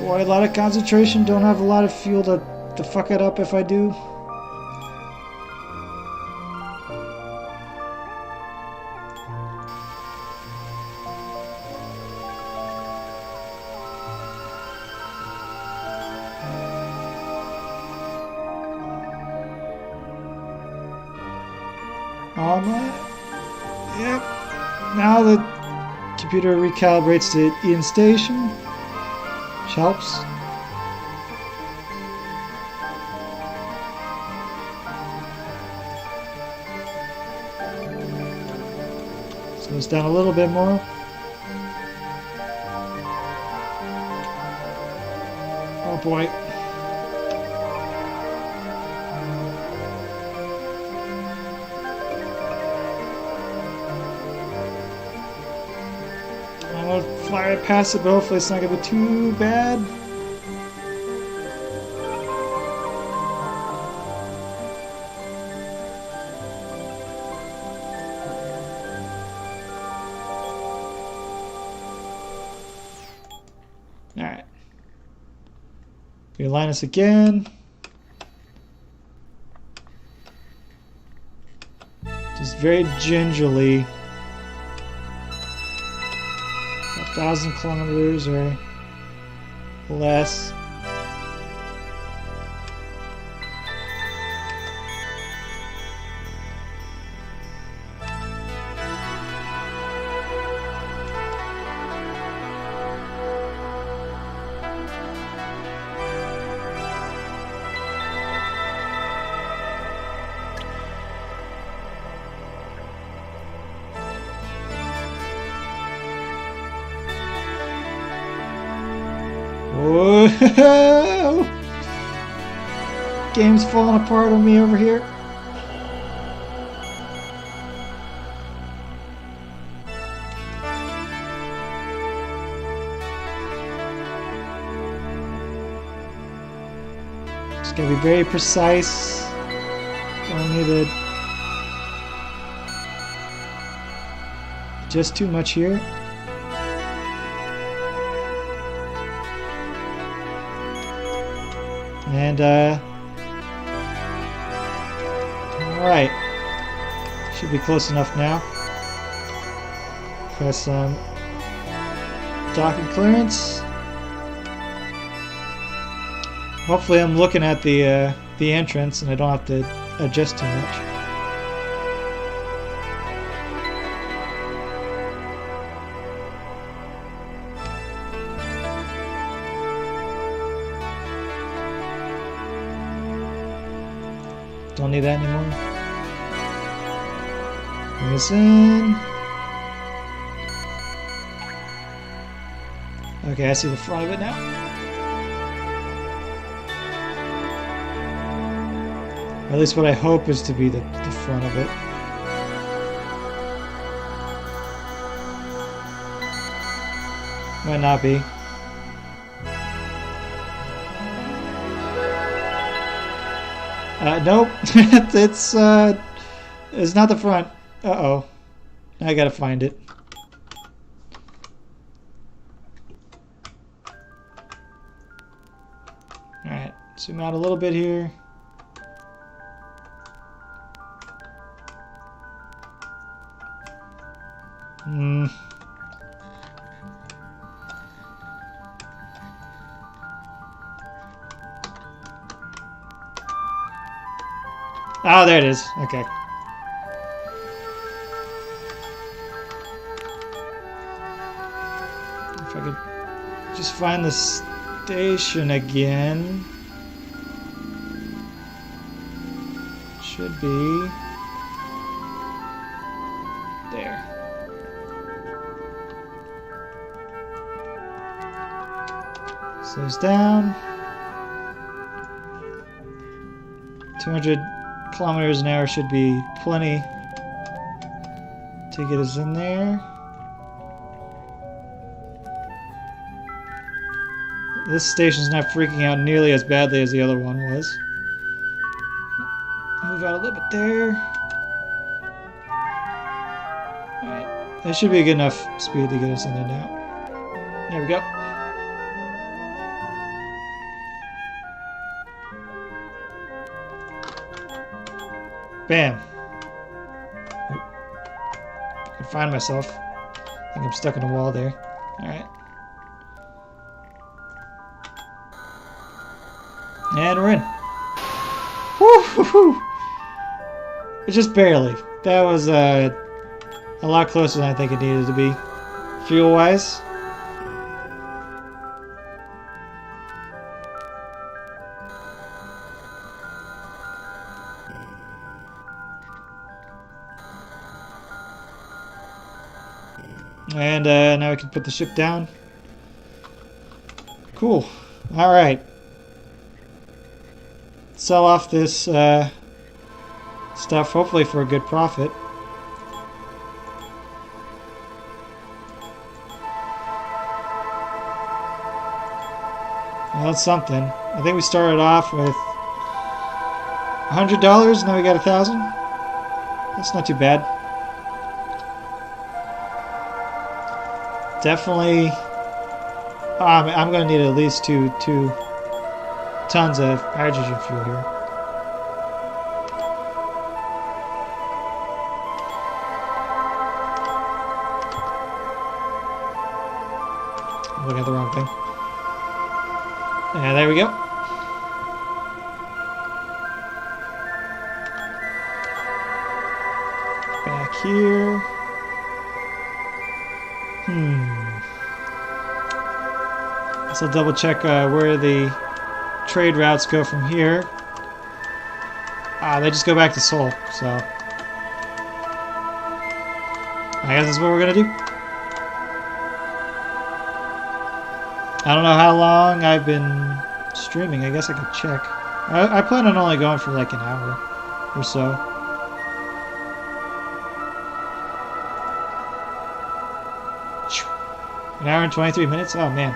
Boy, a lot of concentration, don't have a lot of fuel to fuck it up if I do. Yep. Now the computer recalibrates to Eden Station, which helps. Slow us down a little bit more. Oh boy. Fly right past it, but hopefully it's not going to be too bad. Alright. We align us again. Just very gingerly. 1,000 kilometers or less. Whoa! Game's falling apart on me over here. Just gotta be very precise. Don't need to just too much here. And, alright. Should be close enough now. Press some docking clearance. Hopefully I'm looking at the entrance and I don't have to adjust too much. Don't need that anymore. Bring this in. Okay, I see the front of it now. Or at least what I hope is to be the front of it. Might not be. Nope. it's not the front. Uh-oh. Now I gotta find it. Alright, zoom out a little bit here. Oh, there it is. Okay. If I could just find the station again. Should be there. Slows down. 200 kilometers an hour should be plenty to get us in there. This station's not freaking out nearly as badly as the other one was. Move out a little bit there. Alright, that should be a good enough speed to get us in there now. There we go. Bam. I can find myself. I think I'm stuck in a wall there. Alright. And we're in. Woo-hoo-hoo. Just barely. That was a lot closer than I think it needed to be. Fuel-wise. And now we can put the ship down. Cool. Alright. Sell off this stuff, hopefully for a good profit. Well, that's something. I think we started off with $100 and now we got 1,000. That's not too bad. Definitely, I'm going to need at least two tons of hydrogen fuel here. I'm looking at the wrong thing. And there we go. Back here. Guess I'll double check where the trade routes go from here. They just go back to Seoul, so I guess that's what we're gonna do. I don't know how long I've been streaming. I guess I could check. I plan on only going for like an hour or so. An hour and 23 minutes? Oh man.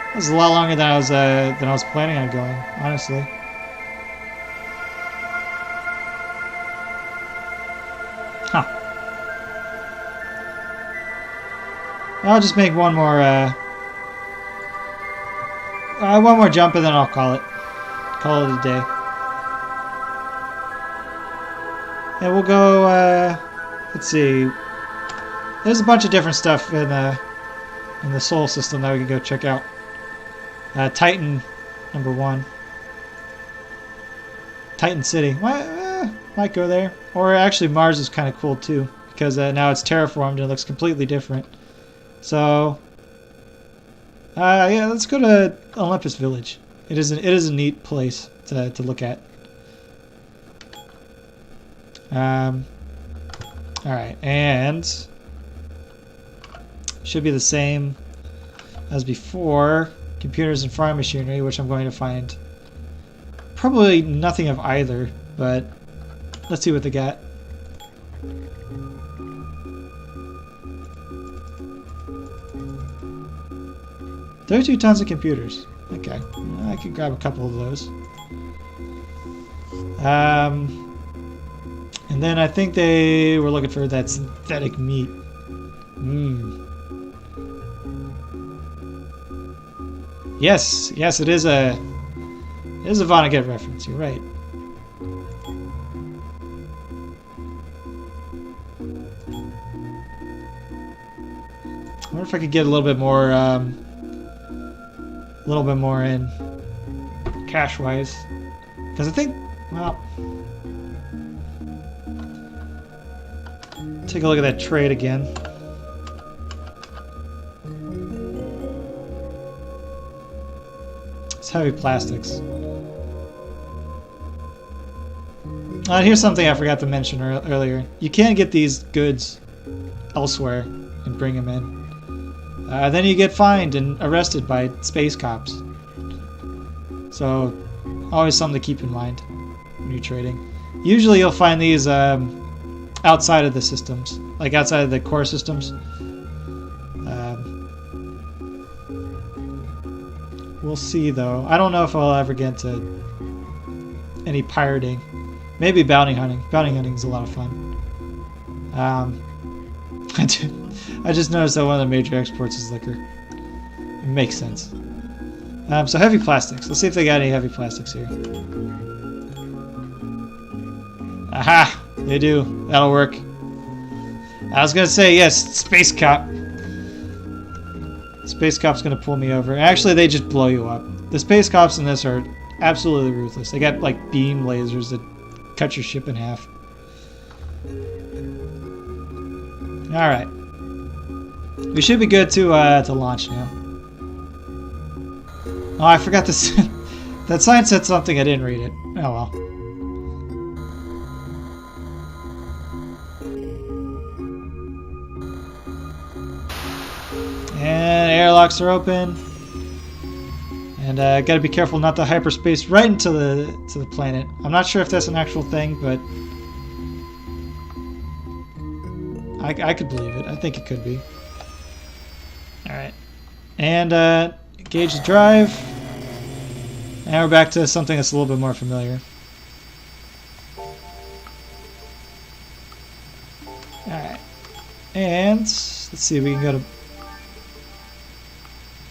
That was a lot longer than I was planning on going, honestly. Huh. I'll just make one more jump and then I'll call it a day. And we'll go. Let's see. There's a bunch of different stuff in the Seoul system that we can go check out. Titan, number 1. Titan City. Might go there. Or actually, Mars is kind of cool too, because now it's terraformed and it looks completely different. So, yeah, let's go to Olympus Village. It is a neat place to look at. All right, and should be the same as before. Computers and farm machinery, which I'm going to find probably nothing of either, but let's see what they got. There are 2 tons of computers. Okay, I could grab a couple of those. And then I think they were looking for that synthetic meat. Yes, it is a Vonnegut reference. You're right. I wonder if I could get a little bit more in cash-wise, because I think, well, take a look at that trade again. Heavy plastics. Here's something I forgot to mention earlier. You can get these goods elsewhere and bring them in. Then you get fined and arrested by space cops. So, always something to keep in mind when you're trading. Usually you'll find these outside of the systems, like outside of the core systems. We'll see, though. I don't know if I'll ever get into any pirating. Maybe bounty hunting. Bounty hunting is a lot of fun. I just noticed that one of the major exports is liquor. It makes sense. So heavy plastics. Let's see if they got any heavy plastics here. Aha! They do. That'll work. I was gonna say, yes, Space Cop. Space Cop's gonna pull me over. Actually, they just blow you up. The Space Cops in this are absolutely ruthless. They got like beam lasers that cut your ship in half. All right, we should be good to launch now. Oh, I forgot this. That sign said something. I didn't read it. Oh well. And airlocks are open, and got to be careful not to hyperspace right into the planet. I'm not sure if that's an actual thing, but I could believe it. I think it could be. All right, and engage the drive, and we're back to something that's a little bit more familiar. All right, and let's see. We can go to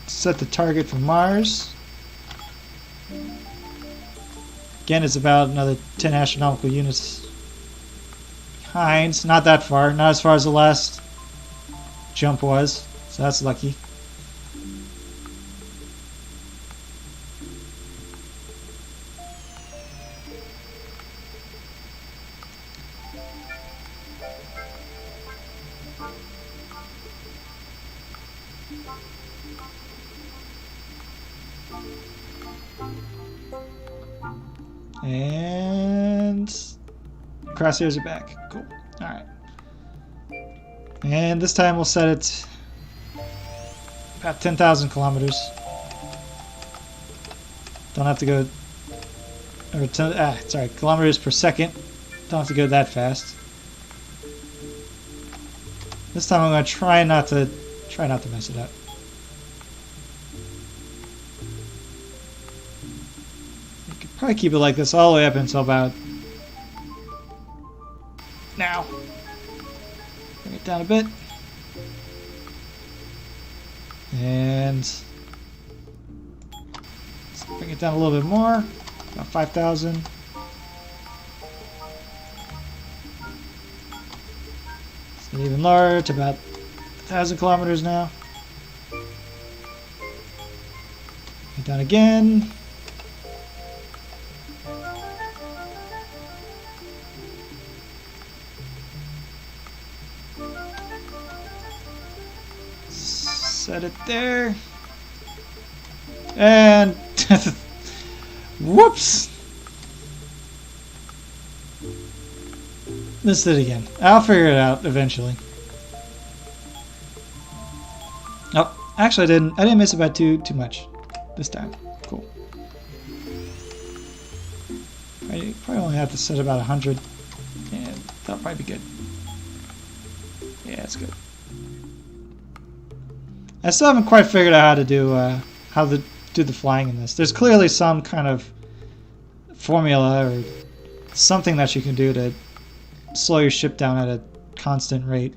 set the target for Mars. Again, it's about another 10 astronomical units behind. Not that far. Not as far as the last jump was, so that's lucky. And crosshairs are back. Cool. Alright. And this time we'll set it about 10,000 kilometers. Don't have to go, or sorry, kilometers per second. Don't have to go that fast. This time I'm going to try not to mess it up. You could probably keep it like this all the way up until about now. Bring it down a bit. And let's bring it down a little bit more. About 5,000. Let's get even lower to about 1,000 kilometers now. Get down again. Set it there. And whoops. Missed it again. I'll figure it out eventually. Oh, actually I didn't miss it by too much this time. Cool. I probably only have to set about 100. Yeah, that'll probably be good. Yeah, that's good. I still haven't quite figured out how to do the flying in this. There's clearly some kind of formula or something that you can do to slow your ship down at a constant rate.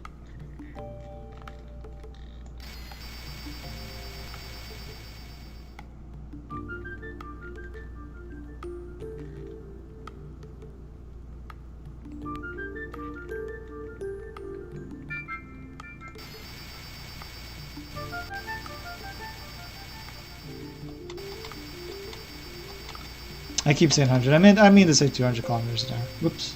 I keep saying 100. I mean to say 200 kilometers an hour. Whoops.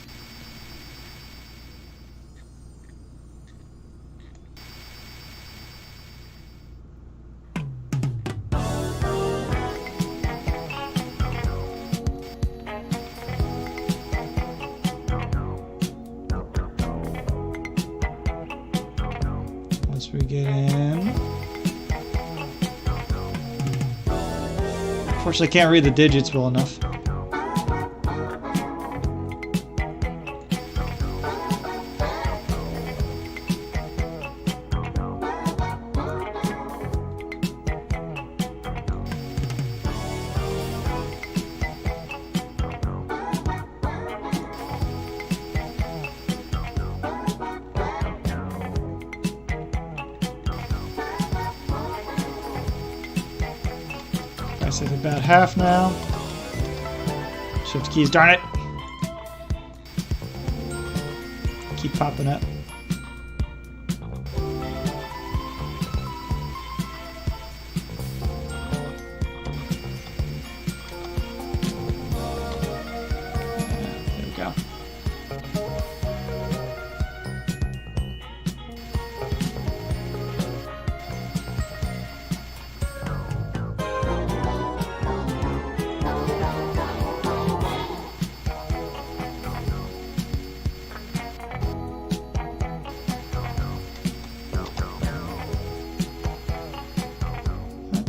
Once we get in. Unfortunately, I can't read the digits well enough. I said about half now. Shift keys, darn it. Keep popping up. There we go.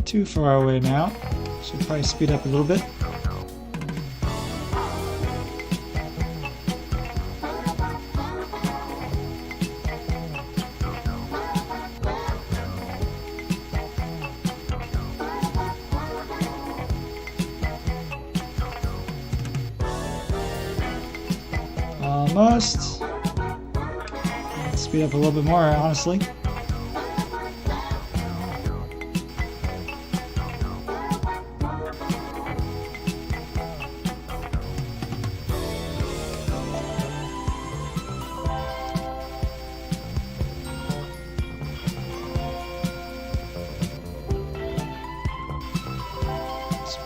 Too far away now. Should probably speed up a little bit. Almost. Let's speed up a little bit more, honestly.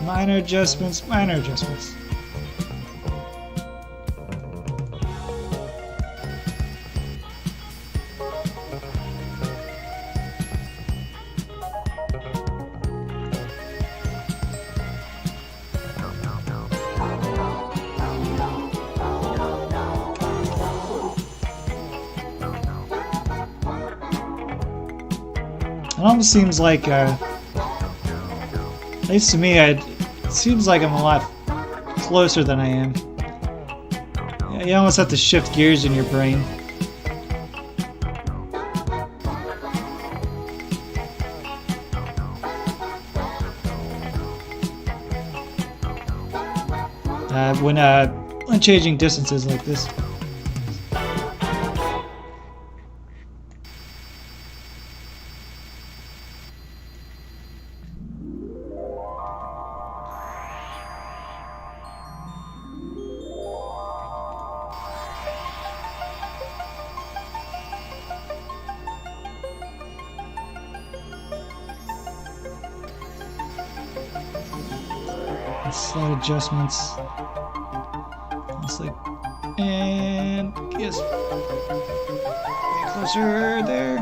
Minor adjustments, minor adjustments. It almost seems like, at least to me, it seems like I'm a lot closer than I am. Yeah, you almost have to shift gears in your brain. When changing distances like this. Slight adjustments. It's like, and yes, get closer there.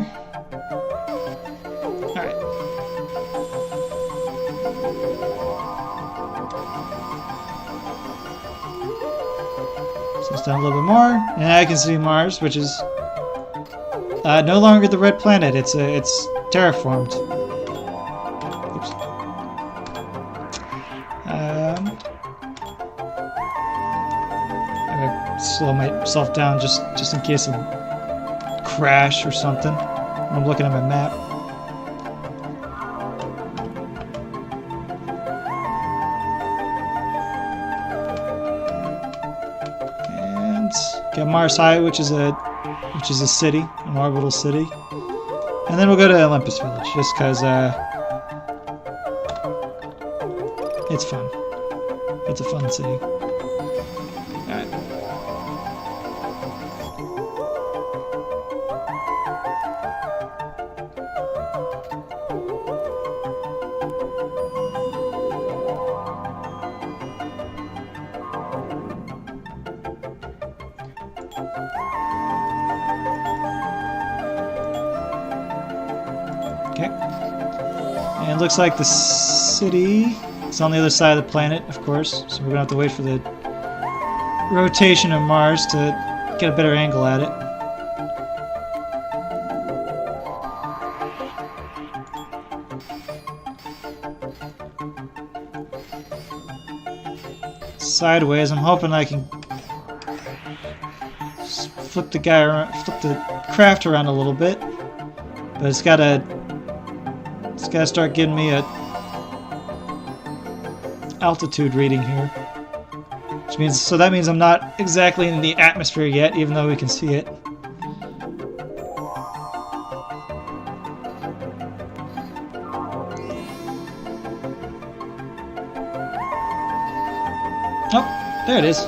All right. So it's down a little bit more, and I can see Mars, which is no longer the red planet. It's terraformed. Slow myself down just in case of crash or something when I'm looking at my map. And got Mars High, which is a city, an orbital city. And then we'll go to Olympus Village just because it's fun. It's a fun city. Okay. And it looks like the city is on the other side of the planet, of course, so we're gonna have to wait for the rotation of Mars to get a better angle at it. Sideways, I'm hoping I can flip the guy around, flip the craft around a little bit, but it's gotta start giving me a altitude reading here, which means, so that means I'm not exactly in the atmosphere yet, even though we can see it. Oh, there it is.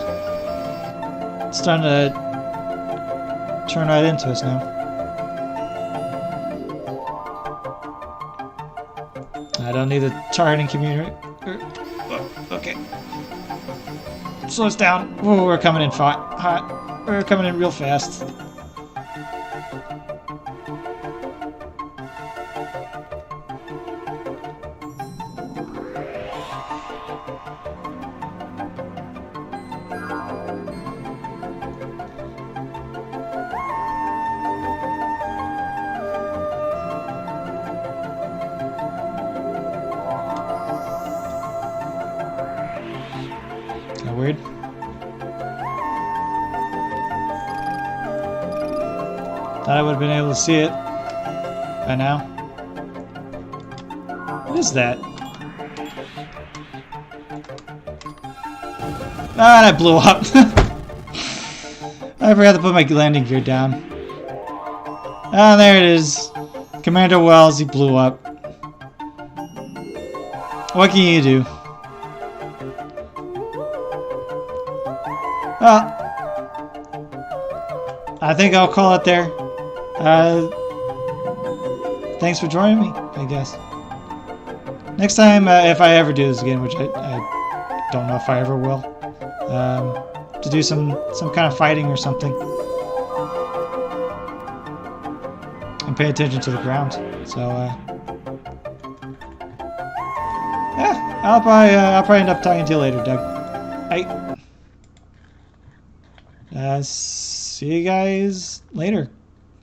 It's starting to turn right into us now. I don't need the targeting community. Okay. Slow us down. Whoa, we're coming in hot. We're coming in real fast. Weird. Thought I would have been able to see it by now. What is that? Ah, and I blew up. I forgot to put my landing gear down. Ah, there it is. Commander Wells, he blew up. What can you do? Well, I think I'll call it there. Thanks for joining me, I guess. Next time, if I ever do this again, which I don't know if I ever will, to do some kind of fighting or something, and pay attention to the ground. So yeah, I'll probably end up talking to you later, Doug. See you guys later.